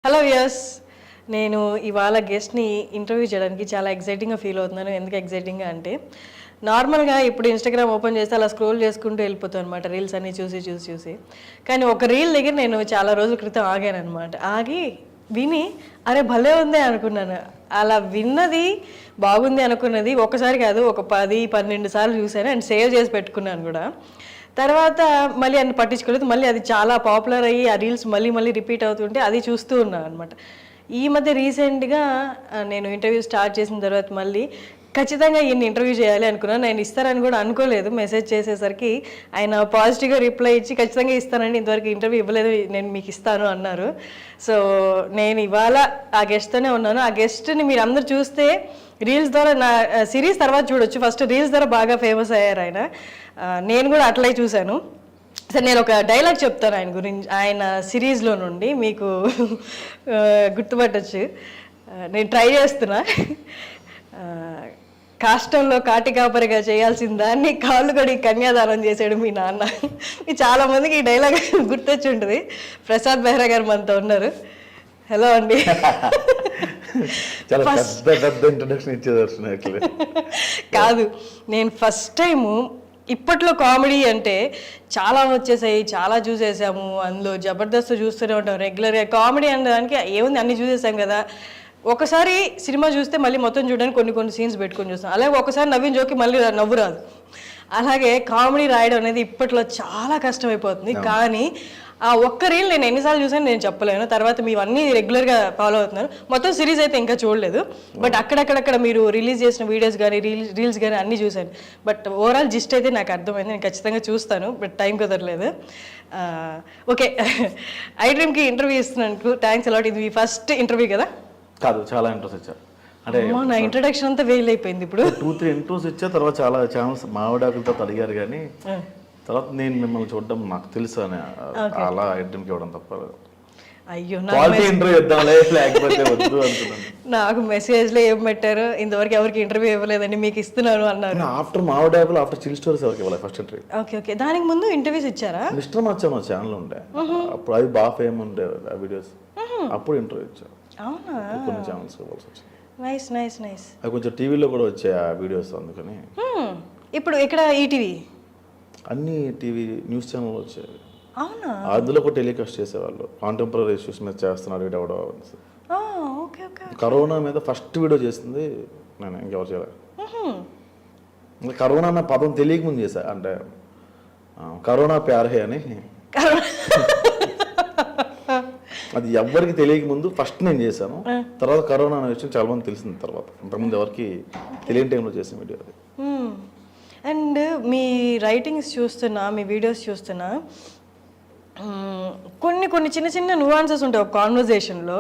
Hello yes నేను ఇవాళ గెస్ట్ని interview చేయడానికి చాలా ఎక్సైటింగ్గా ఫీల్ అవుతున్నాను. ఎందుకు ఎక్సైటింగ్గా అంటే నార్మల్గా ఇప్పుడు ఇన్స్టాగ్రామ్ ఓపెన్ చేస్తే అలా స్క్రోల్ చేసుకుంటూ వెళ్ళిపోతాను అనమాట, రీల్స్ అన్నీ చూసి. కానీ ఒక రీల్ దగ్గర నేను చాలా రోజుల క్రితం ఆగాను అనమాట. ఆగి విని అరే భలే ఉంది అనుకున్నాను. అలా విన్నది బాగుంది అనుకున్నది ఒకసారి కాదు, ఒక 10-12 సార్లు చూశాను అండ్ సేవ్ చేసి పెట్టుకున్నాను కూడా. తర్వాత మళ్ళీ అన్ని పట్టించుకోలేదు. మళ్ళీ అది చాలా పాపులర్ అయ్యి ఆ రీల్స్ మళ్ళీ రిపీట్ అవుతుంటే అది చూస్తూ ఉన్నాను అనమాట. ఈ మధ్య రీసెంట్గా నేను ఇంటర్వ్యూ స్టార్ట్ చేసిన తర్వాత మళ్ళీ ఖచ్చితంగా ఈయన ఇంటర్వ్యూ చేయాలి అనుకున్నాను. నేను ఇస్తారని కూడా అనుకోలేదు. మెసేజ్ చేసేసరికి ఆయన పాజిటివ్గా రిప్లై ఇచ్చి ఖచ్చితంగా ఇస్తానండి, ఇంతవరకు ఇంటర్వ్యూ ఇవ్వలేదు, నేను మీకు ఇస్తాను అన్నారు. సో నేను ఇవాళ ఆ గెస్ట్తోనే ఉన్నాను. ఆ గెస్ట్ని మీరు అందరు చూస్తే రీల్స్ ద్వారా, నా సిరీస్ తర్వాత చూడొచ్చు, ఫస్ట్ రీల్స్ ద్వారా బాగా ఫేమస్ అయ్యారు ఆయన. నేను కూడా అట్లే చూశాను. సరే నేను ఒక డైలాగ్ చెప్తాను ఆయన గురించి, ఆయన సిరీస్లో నుండి మీకు గుర్తుపట్టచ్చు. నేను ట్రై చేస్తున్నా. కాష్టంలో కాటి కాపరిగా చేయాల్సిన దాన్ని కాళ్ళు కడిగి కన్యాదానం చేశాడు మీ నాన్న. మీ చాలామందికి ఈ డైలాగ్ గుర్తొచ్చి ఉంటుంది. ప్రసాద్ బెహ్రా గారు మనతో ఉన్నారు. హలో అండి. కాదు, నేను ఫస్ట్ టైము ఇప్పట్లో కామెడీ అంటే చాలా వచ్చేసాయి, చాలా చూసేసాము. అందులో జబర్దస్త్ చూస్తూనే ఉంటాం రెగ్యులర్గా. కామెడీ అనడానికి ఏముంది, అన్ని చూసేసాం కదా. ఒకసారి సినిమా చూస్తే మళ్ళీ మొత్తం చూడడానికి కొన్ని సీన్స్ పెట్టుకొని చూస్తాం. అలాగే ఒకసారి నవ్విన జోకి మళ్ళీ నవ్వు రాదు. అలాగే కామెడీ రాయడం అనేది ఇప్పట్లో చాలా కష్టమైపోతుంది. కానీ ఆ ఒక్క రీల్ నేను ఎన్నిసార్లు చూసాను నేను చెప్పలేను. తర్వాత మీరు అన్నీ రెగ్యులర్గా ఫాలో అవుతున్నారు. మొత్తం సిరీస్ అయితే ఇంకా చూడలేదు, బట్ అక్కడక్కడ మీరు రిలీజ్ చేసిన వీడియోస్ కానీ రీల్స్ కానీ అన్నీ చూశాను. బట్ ఓవరాల్ జిస్ట్ అయితే నాకు అర్థమైంది. నేను ఖచ్చితంగా చూస్తాను, బట్ టైం కుదరలేదు. ఓకే, ఐ డ్రీమ్కి ఇంటర్వ్యూ ఇస్తున్నందుకు థ్యాంక్స్ అలాట్. ఇది మీ ఫస్ట్ ఇంటర్వ్యూ కదా? కాదు, చాలా ఇంట్రెస్ట్ ఇచ్చారు. అంటే నా ఇంట్రడక్షన్ అంతా ఫెయిల్ అయిపోయింది. ఇప్పుడు 2-3 ఇంట్రెస్ట్ ఇచ్చా. తర్వాత చాలా ఛానల్స్ మావిడాకులతో అడిగారు, కానీ తర్వాత నేను మిమ్మల్ని చూడడం నాకు తెలుసు అని అలా ఐటమ్కి ఇవ్వడం తప్ప. అయ్యో, ఇంటర్వ్యూ ఇద్దాంలే లేకపోతే వద్దు అనుకున్నాను. నాకు మెసేజ్లో ఏం పెట్టారు, ఇంతవరకు ఎవరికి ఇంటర్వ్యూ ఇవ్వలేదండి, మీకు ఇస్తున్నాను అన్నారు. ఆఫ్టర్ మావిడాకులు, ఆఫ్టర్ చిల్ స్టోరీస్ ఎవరికి ఇవ్వలేదు ఫస్ట్ ఇంటర్వ్యూ. ఓకే, దానికి ముందు ఇంటర్వ్యూస్ ఇచ్చారా? మిస్టర్ మచ్చా మా ఛానల్ ఉండే అప్పుడు, అది బాగా ఫేమ్ ఉండే ఆ వీడియోస్. అప్పుడు ఇంటర్వ్యూ ఇచ్చారు. అవునా? కొన్ని ఛానల్స్ ఇవ్వాల్సి వచ్చింది. నైస్. అది కొంచెం టీవీలో కూడా వచ్చాయి ఆ వీడియోస్, అందుకని. ఇప్పుడు ఇక్కడ ఈటీవీ అన్ని టీవీ న్యూస్ ఛానల్ వచ్చాయి. అవునా? అందులో కూడా టెలికాస్ట్ చేసేవాళ్ళు. కాంటెంపరీ ఇష్యూస్ మీద చేస్తున్నాడు వీడెవడో. ఓకే. కరోనా మీద ఫస్ట్ వీడియో చేసింది నేను, ఇంకెవరు చేయలేదు. కరోనా అన్న పదం తెలియక ముందు చేశా. అంటే కరోనా ప్యార్హే అని, అది ఎవరికి తెలియక ముందు ఫస్ట్ నేను చేశాను. తర్వాత కరోనా అనే విషయం చాలా మంది తెలిసింది తర్వాత. అంతకుముందు ఎవరికి తెలియని టైంలో చేసిన వీడియో అది. అండ్ మీ రైటింగ్స్ చూస్తున్నా, మీ వీడియోస్ చూస్తున్నా, కొన్ని చిన్న నువాన్సెస్ ఉంటాయి ఒక కాన్వర్జేషన్లో.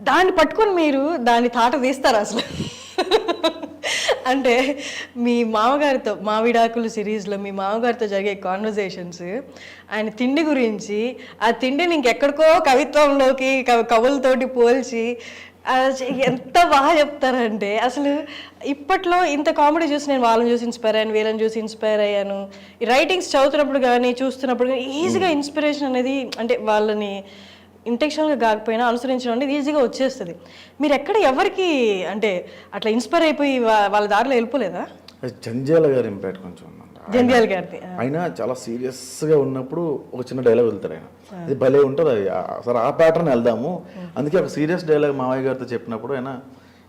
దాన్ని పట్టుకొని మీరు దాన్ని తాట తీస్తారు అసలు. అంటే మీ మామగారితో, మావిడాకులు సిరీస్లో మీ మామగారితో జరిగే కాన్వర్జేషన్స్, ఆయన తిండి గురించి, ఆ తిండిని ఇంకెక్కడికో కవిత్వంలోకి కవులతోటి పోల్చి ఎంత బాగా చెప్తారంటే, అసలు ఇప్పట్లో ఇంత కామెడీ చూసి నేను వాళ్ళని చూసి ఇన్స్పైర్ అయ్యాను, వీళ్ళని చూసి ఇన్స్పైర్ అయ్యాను. ఈ రైటింగ్స్ చదువుతున్నప్పుడు కానీ చూస్తున్నప్పుడు కానీ ఈజీగా ఇన్స్పిరేషన్ అనేది, అంటే వాళ్ళని ఇంటెన్షనల్గా కాకపోయినా అనుసరించడం అనేది ఈజీగా వచ్చేస్తుంది. మీరు ఎక్కడ ఎవరికి అంటే అట్లా ఇన్స్పైర్ అయిపోయి వాళ్ళ దారిలో వెళ్ళిపోలేదా? జంధ్యాల గారి ఇంపాక్ట్ కొంచెం ఉందండి. జంధ్యాల గారిది. ఆయన చాలా సీరియస్గా ఉన్నప్పుడు ఒక చిన్న డైలాగ్ వెళ్తారు ఆయన, అది భలే ఉంటుంది. అది సరే ఆ ప్యాటర్న్ వెళ్దాము. అందుకే ఒక సీరియస్ డైలాగ్ మావయ్య గారితో చెప్పినప్పుడు ఆయన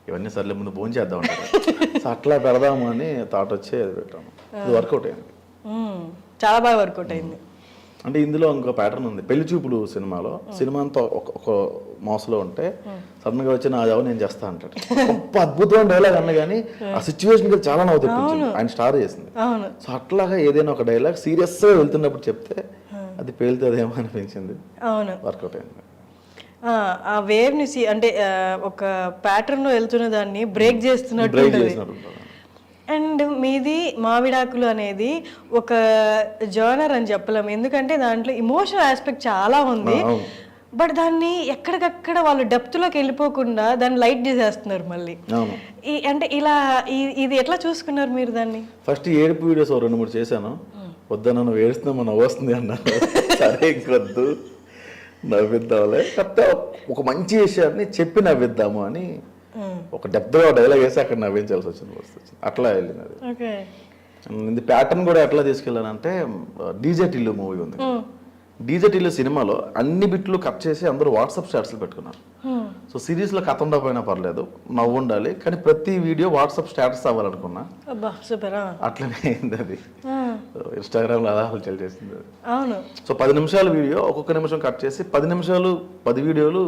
ఇవన్నీ సర్లే ముందు ఫోన్ చేద్దాం అంటారు. సో అట్లా పెడదాము అని థాట్ వచ్చి అది పెట్టాము. ఇది వర్కౌట్ అయింది, చాలా బాగా వర్కౌట్ అయింది. అంటే ఇందులో ఇంకో ప్యాటర్న్ ఉంది. పెళ్లి చూపులు సినిమాలో, సినిమా అంతా ఒక మోసలో ఉంటే సడన్గా వచ్చి నా జాబ్ నేను చేస్తా అంటాడు. గొప్ప అద్భుతమైన డైలాగ్ అన్న కానీ ఆ సిచ్యువేషన్ చాలా నవ్వు తెప్పించింది, ఆయన స్టార్ చేసింది. సో అట్లాగా ఏదైనా ఒక డైలాగ్ సీరియస్గా వెళ్తున్నప్పుడు చెప్తే అది పేలుతుందేమో అనిపించింది. వర్కౌట్ అయింది. ఆ వేవ్ ని అంటే ఒక ప్యాటర్న్ లో వెళ్తున్న దాన్ని బ్రేక్ చేస్తున్నట్టు. అండ్ మీది మావిడాకులు అనేది ఒక జోనర్ అని చెప్పలేము, ఎందుకంటే దాంట్లో ఇమోషనల్ ఆస్పెక్ట్ చాలా ఉంది. బట్ దాన్ని ఎక్కడికక్కడ వాళ్ళు డెప్త్లోకి వెళ్ళిపోకుండా దాన్ని లైట్ చేసేస్తున్నారు మళ్ళీ. అంటే ఇలా ఇది ఎట్లా చూసుకున్నారు మీరు దాన్ని? ఫస్ట్ ఏడుపు వీడియోస్ 2-3 చేశాను. వద్దా నన్ను ఏడుస్తున్నా మనం వస్తుంది అన్నారు. సరే ఇంకొద్దు నవ్విద్దాంలే కాకపోతే ఒక మంచి విషయాన్ని చెప్పి నవ్విద్దాము అని ఒక డెప్త్గా డైలాగ్ వేసి అక్కడ నవ్వించాల్సి వచ్చింది అట్లా వెళ్ళింది అది. ఓకే. ఇది ప్యాటర్న్ కూడా ఎట్లా తీసుకెళ్ళానంటే డీజే టిల్లు మూవీ ఉంది. డీజే టిల్లు సినిమాలో అన్ని బిట్లు కట్ చేసి అందరూ వాట్సాప్ స్టాటస్లు పెట్టుకున్నారు. సో సిరీస్లో కథ ఉండకపోయినా పర్లేదు, నవ్వు ఉండాలి, కానీ ప్రతి వీడియో వాట్సాప్ స్టేటస్ అవ్వాలనుకున్నా. అబ్బా సూపర్. అట్లనే అయింది అది. ఇన్స్టాగ్రామ్లో అలా హల్చల్ చేసింది అది. అవును. సో 10 నిమిషాల వీడియో ఒక్కొక్క నిమిషం కట్ చేసి 10 నిమిషాలు 10 వీడియోలు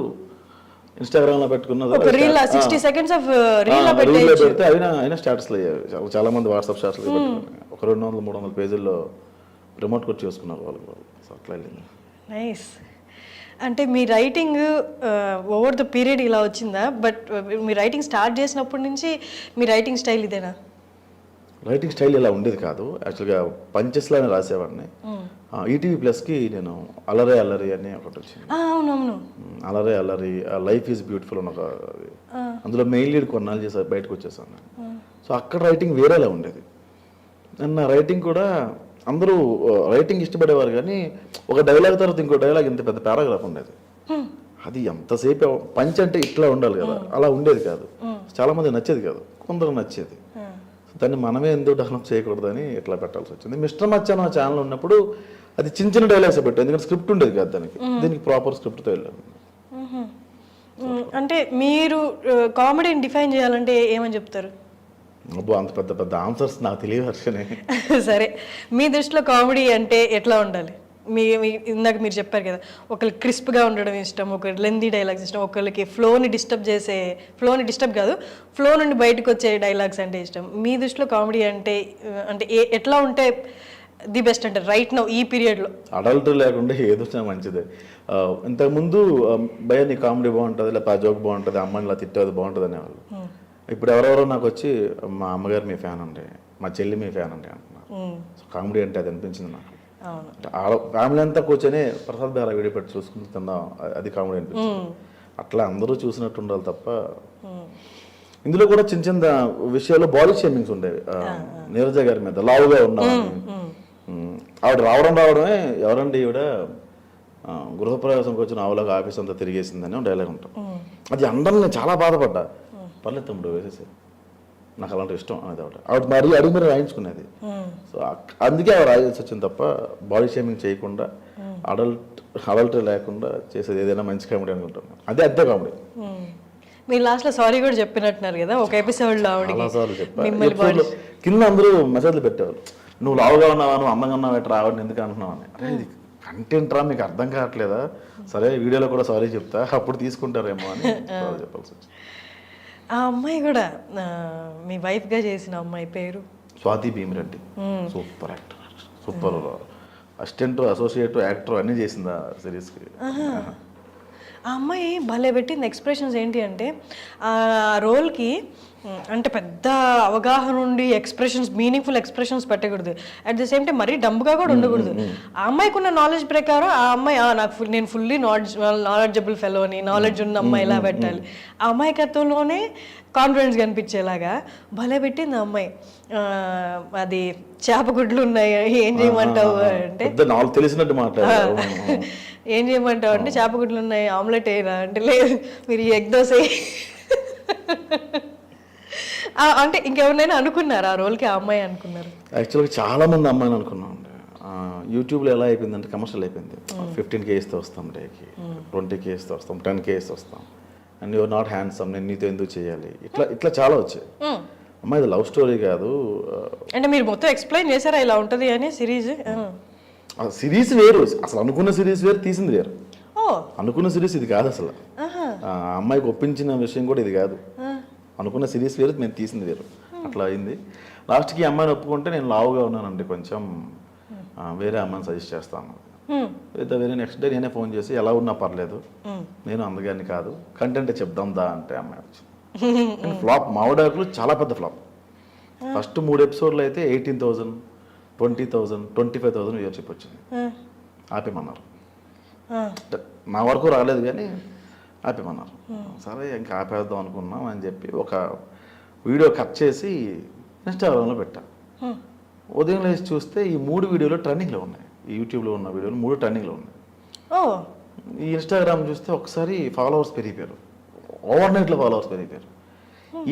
ఇన్స్టాగ్రామ్లో పెట్టుకున్నది. ఒక రీల్ 60 seconds ఆఫ్ రీల్ పెడితే అయినా స్టేటస్లు అయ్యాయి. చాలా మంది వాట్సాప్ స్టేటస్లు పెట్టుకున్నారు. ఒక 200-300 పేజీల్లో రిమోట్ కొట్టి చేసుకున్నారు వాళ్ళు. సో అట్లా వెళ్ళింది. నైస్. అంటే మీ రైటింగ్ ఓవర్ ద పీరియడ్ ఇలా వచ్చిందా? బట్ మీ రైటింగ్ స్టార్ట్ చేసినప్పటి నుంచి మీ రైటింగ్ స్టైల్ ఇదేనా? రైటింగ్ స్టైల్ ఇలా ఉండేది కాదు. యాక్చువల్గా పంచెస్లానే రాసేవాడిని. ఈటీవీ ప్లస్కి నేను అల్లరే అల్లరి అని ఒకటి వచ్చింది. అవునవును. అల్లరే అల్లరి, లైఫ్ ఈజ్ బ్యూటిఫుల్ అని ఒక, అందులో మెయిన్ లీడ్ కొన్నాళ్ళు చేసి బయటకు వచ్చేసాను. సో అక్కడ రైటింగ్ వేరేలా ఉండేది. నా రైటింగ్ కూడా అందరూ రైటింగ్ ఇష్టపడేవారు, కానీ ఒక డైలాగ్ తర్వాత ఇంకో డైలాగ్ ఇంత పెద్ద పారాగ్రాఫ్ ఉండేది. అది ఎంతసేపు పంచ్ అంటే ఇట్లా ఉండాలి కదా, అలా ఉండేది కాదు. చాలా మంది నచ్చేది కాదు, కొందరు నచ్చేది. దాన్ని మనమే ఎందుకు డెవలప్ చేయకూడదని ఇట్లా పెట్టాల్సి వచ్చింది. మిస్టర్ మచ్చాన్ ఛానల్ ఉన్నప్పుడు అది చిన్న చిన్న డైలాగ్స్ పెట్టాను, ఎందుకంటే స్క్రిప్ట్ ఉండేది కాదు దానికి. దీనికి ప్రాపర్ స్క్రిప్ట్తో వెళ్ళాను. అంటే మీరు కామెడీని డిఫైన్ చేయాలంటే ఏమని చెప్తారు? అబ్బో అంత పెద్ద పెద్ద ఆన్సర్స్ నాకు తెలియదు హర్షనే. సరే, మీ దృష్టిలో కామెడీ అంటే ఎట్లా ఉండాలి? ఇందాక మీరు చెప్పారు కదా, ఒకరికి క్రిస్ప్గా ఉండడం ఇష్టం, ఒకరికి లెందీ డైలాగ్స్ ఇష్టం, ఒకరికి ఫ్లోని డిస్టర్బ్ కాదు, ఫ్లో నుండి బయటకు వచ్చే డైలాగ్స్ అంటే ఇష్టం. మీ దృష్టిలో కామెడీ అంటే ఎట్లా ఉంటే ది బెస్ట్ అంటే రైట్ నౌ ఈ పీరియడ్లో? అడల్ట్ లేకుండా ఏదో మంచిదే. ఇంతకుముందు భయ నీ కామెడీ బాగుంటుంది, లేకపోతే ఆ జోక్ బాగుంటుంది, అమ్మని ఇలా తిట్టేది బాగుంటుంది అనేవాళ్ళు. ఇప్పుడు ఎవరెవరో నాకు వచ్చి మా అమ్మగారు మీ ఫ్యాన్ అండి, మా చెల్లి మీ ఫ్యాన్ అండి అంటున్నారు. సో కామెడీ అంటే అది అనిపించింది నాకు. ఫ్యామిలీ అంతా కూర్చొని ప్రసాద్ గారు వీడియో పెట్టి చూసుకుని తిందాం, అది కామెడీ అనిపించింది. అట్లా అందరూ చూసినట్టు ఉండాలి తప్ప. ఇందులో కూడా చిన్న చిన్న విషయాల్లో బాడీ షేమింగ్స్ ఉండేవి. నీరజ గారి మీద లావుగా ఉన్నామని, ఆవిడ రావడమే ఎవరండి ఈవిడ గృహప్రవేశంకి వచ్చిన ఆవులాగా ఆఫీస్ అంతా తిరిగేసిందని డైలాగ్ ఉంటాం. అది అందరం నేను చాలా బాధపడ్డా. పర్లేదు తమ్ముడు వేసేసి, నాకు అలాంటి ఇష్టం అనేది ఆవిడ మరీ అడిగి మీరు రాయించుకునేది. సో అందుకే ఆవిడ రాయాల్సి వచ్చింది తప్ప బాడీ షేమింగ్ చేయకుండా, అడల్ట్ లేకుండా చేసేది ఏదైనా మంచి కామెడీ అనుకుంటున్నాను. అదే అంతే కామెడీ. మీరు లాస్ట్లో సారీ కూడా చెప్పినట్టున్నారు కదా ఒక ఎపిసోడ్లో. కింద అందరూ మెసేజ్లు పెట్టేవాళ్ళు, నువ్వు లావుగా ఉన్నావా, నువ్వు అందంగా ఉన్నావు, ఎట్లా ఆవిడని ఎందుకు అంటున్నావు అని. అరే ఇది కంటెంట్ రా, మీకు అర్థం కావట్లేదా? సరే వీడియోలో కూడా సారీ చెప్తా, అప్పుడు తీసుకుంటారేమో అని సారీ చెప్పాల్సి వచ్చింది. ఆ అమ్మాయి కూడా మీ వైఫ్గా చేసిన అమ్మాయి పేరు Swathi Bhimireddy. Super actor, super assistant, associate, actor అన్నీ చేసింది ఆ సిరీస్కి. ఆ అమ్మాయి భలే పెట్టింది ఎక్స్ప్రెషన్స్. ఏంటి అంటే ఆ రోల్కి అంటే పెద్ద అవగాహన ఉండి ఎక్స్ప్రెషన్స్, మీనింగ్ఫుల్ ఎక్స్ప్రెషన్స్ పెట్టకూడదు, అట్ ద సేమ్ టైం మరీ డంబ్గా కూడా ఉండకూడదు. ఆ అమ్మాయికి ఉన్న నాలెడ్జ్ ప్రకారం ఆ అమ్మాయి నేను ఫుల్లీ నాలెడ్జబుల్ ఫెలో అని, నాలెడ్జ్ ఉన్న అమ్మాయి ఇలా పెట్టాలి. ఆ అమ్మాయికత్వంలోనే కాన్ఫిడెన్స్ కనిపించేలాగా భలే పెట్టింది ఆ అమ్మాయి. అది చేపగుడ్లు ఉన్నాయి, ఏం చేయమంటావు అంటే తెలిసినట్టు మాట్లాడారు. ఏం చేయమంటావు అంటే చేపగుడ్లు ఉన్నాయి, ఆమ్లెట్ వేయరా అంటే లేదు మీరు ఎగ్ దోశ. అంటే ఇంకెవరినైనా అనుకున్నారు ఆ రోల్కి ఆ అమ్మాయి అనుకున్నారు? యాక్చువల్గా చాలా మంది అమ్మాయిని అనుకున్నాం అండి. యూట్యూబ్లో ఎలా అయిపోయిందంటే కమర్షియల్ అయిపోయింది. 15K ఇస్తే వస్తాం డేకి, 20K ఇస్తే వస్తాం, 10K ఇస్తే వస్తాం, అండ్ యువర్ నాట్ హ్యాండ్సమ్, నేను నీతో ఎందుకు చేయాలి, ఇట్లా చాలా వచ్చాయి. అమ్మాయి ఇది లవ్ స్టోరీ కాదు. అంటే మీరు మొత్తం ఎక్స్ప్లెయిన్ చేశారా ఇలా ఉంటుంది అని సిరీస్? సిరీస్ వేరు, అసలు అనుకున్న సిరీస్ వేరు, తీసింది వేరు. అనుకున్న సిరీస్ ఇది కాదు అసలు. ఆ అమ్మాయికి ఒప్పించిన విషయం కూడా ఇది కాదు. అనుకున్న సిరీస్ వేరు, మేము తీసింది వేరు. అట్లా అయింది. లాస్ట్కి ఈ అమ్మాయిని ఒప్పుకుంటే నేను లావుగా ఉన్నానండి కొంచెం, వేరే అమ్మాయిని సజెస్ట్ చేస్తాను. అయితే వేరే నెక్స్ట్ డే నేనే ఫోన్ చేసి ఎలా ఉన్నా పర్లేదు, నేను అందగాన్ని కాదు, కంటెంట్ చెప్దాం దా అంటే అమ్మాయి వచ్చింది. ఫ్లాప్, మావిడాకులు చాలా పెద్ద ఫ్లాప్. ఫస్ట్ 3 ఎపిసోడ్లు అయితే 18,000, 20,000, 25,000 వ్యూవర్షిప్ వచ్చింది. ఆపేమన్నారు. నా వరకు రాలేదు కానీ ఆపేమన్నారు. సరే ఇంకా ఆపేద్దాం అనుకున్నాం అని చెప్పి ఒక వీడియో కట్ చేసి ఇన్స్టాగ్రామ్లో పెట్టా. ఉదయం లేచి చూస్తే ఈ 3 వీడియోలు ట్రెండింగ్లో ఉన్నాయి. ఈ యూట్యూబ్లో ఉన్న వీడియోలు 3 ట్రెండింగ్లో ఉన్నాయి. ఈ ఇన్స్టాగ్రామ్ చూస్తే ఒకసారి ఫాలోవర్స్ పెరిగిపోయారు, ఓవర్ నైట్లో ఫాలోవర్స్ పెరిగిపోయారు.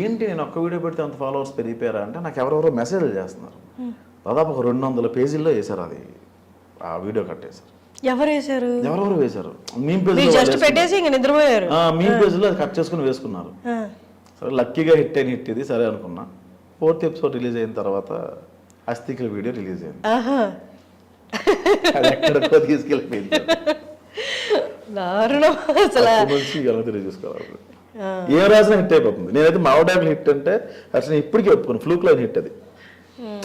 ఏంటి నేను ఒక్క వీడియో పెడితే అంత ఫాలోవర్స్ పెరిగిపోయారా అంటే నాకు ఎవరెవరో మెసేజ్లు చేస్తున్నారు. దాదాపు ఒక 200 పేజీల్లో వేశారు అది, ఆ వీడియో కట్టేశారు. ఎవరు వేశారు? ఎవరెవరు వేశారు, మీమ్ జస్ట్ పెట్టేసి ఇంక నిద్రపోయారు. మీమ్ పేజ్లో అది కట్ చేసుకుని వేసుకున్నారు. సరే లక్కీగా హిట్ అయిన హిట్ ఇది సరే అనుకున్నా. 4th ఎపిసోడ్ రిలీజ్ అయిన తర్వాత అస్థికల వీడియో రిలీజ్ అయింది. అది ఎక్కడికో తీసుకెళ్ళిపోయింది. దారుణం అసలు. నుంచి ఎలా తెలియజేసుకోవాలి, ఏ రాసిన హిట్ అయిపోతుంది. నేనైతే మావడాకులు హిట్ అంటే అసలు ఇప్పటికీ ఒప్పుకోను, ఫ్లూక్ లైన్ హిట్ అది.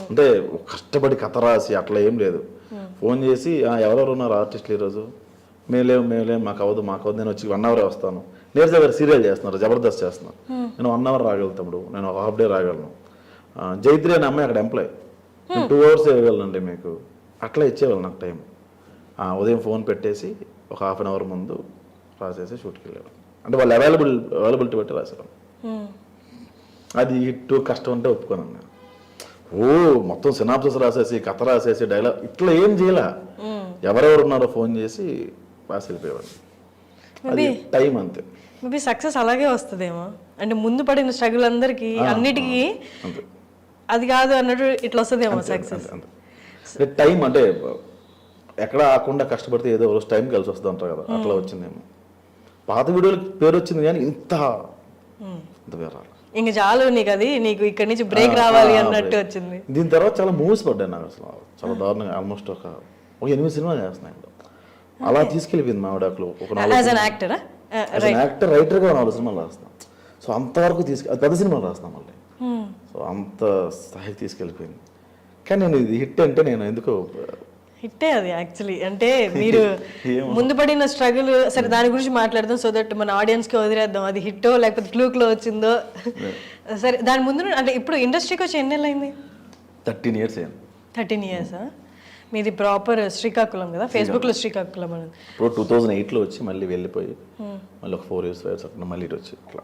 అంటే కష్టపడి కథ రాసి అట్లా ఏం లేదు. ఫోన్ చేసి ఎవరెవరు ఉన్నారు ఆర్టిస్టులు ఈరోజు, మేమేం మాకు అవ్వదు నేను వచ్చి 1 hour వస్తాను. నీరజ గారు సీరియల్ చేస్తున్నారు, జబర్దస్త్ చేస్తున్నారు, నేను 1 hour రాగలను తమ్ముడు, నేను ఒక హాఫ్ డే రాగలను. జైత్రి అనే అమ్మాయి అక్కడ ఎంప్లాయ్, నేను 2 hours ఇవ్వగలనండి మీకు, అట్లా ఇచ్చేవాళ్ళు నాకు టైం. ఉదయం ఫోన్ పెట్టేసి ఒక 1/2 hour ముందు రాసేసి షూట్కి వెళ్ళారు. అంటే వాళ్ళు అవైలబిలిటీ బట్టి రాశారు. అది హిట్ కష్టం అంటే ఒప్పుకోను నేను. మొత్తం సినాప్సిస్ రాసేసి కథ రాసేసి డైలాగ్ ఇట్లా ఏం చేయాల, ఎవరెవరు ఉన్నారో ఫోన్ చేసి రాసి వెళ్ళిపోయేవాడు. అది టైం అంతే. మేబీ సక్సెస్ అలాగే వస్తుందేమో, అంటే ముందు పడిన స్ట్రగుల్ అందరికి అన్నిటికీ అది కాదు అన్నట్టు ఇట్లా వస్తుందేమో సక్సెస్. టైం అంటే ఎక్కడ ఆకుండా కష్టపడితే ఏదో రోజు టైం కలిసి వస్తుంది అంటారు కదా, అట్లా వచ్చిందేమో. పాత వీడియోలకి పేరు వచ్చింది కానీ ఇంత పేరు రాలేదు. ఇంక చాలు నీకు, అది నీకు ఇక్కడ నుంచి బ్రేక్ రావాలి అన్నట్టు వచ్చింది. దీని తర్వాత చాలా మూవీస్ పడ్డాయి నాకు, అసలు చాలా దారుణంగా. ఆల్మోస్ట్ ఒక 8 సినిమాలు చేస్తున్నాయి. అలా తీసుకెళ్ళిపోయింది మావిడాకులు. ఒక యాక్టర్ రైటర్గా 4 సినిమాలు రాస్తున్నాం. సో అంతవరకు అది పెద్ద సినిమాలు రాస్తున్నాం మళ్ళీ. సో అంత స్థాయికి తీసుకెళ్ళిపోయింది. కానీ నేను ఇది హిట్ అంటే నేను ఎందుకో హిట్టే అది యాక్చువల్లీ. అంటే మీరు ముందు పడిన స్ట్రగుల్, సరే దాని గురించి మాట్లాడదాం, సో దట్ మన ఆడియన్స్కి వదిలేద్దాం అది హిట్టో లేకపోతే ఫ్లూక్లో వచ్చిందో. సరే దాని ముందు అంటే ఇప్పుడు ఇండస్ట్రీకి వచ్చి ఎన్ని నెలలు అయింది? 13 years అయింది. 13 years. మీది ప్రాపర్ శ్రీకాకుళం కదా, ఫేస్బుక్లో శ్రీకాకుళం అని. ఇప్పుడు 2008లో వచ్చి మళ్ళీ వెళ్ళిపోయి మళ్ళీ ఒక 4 years అట్లా మళ్ళీ ఇటు వచ్చి ఇట్లా.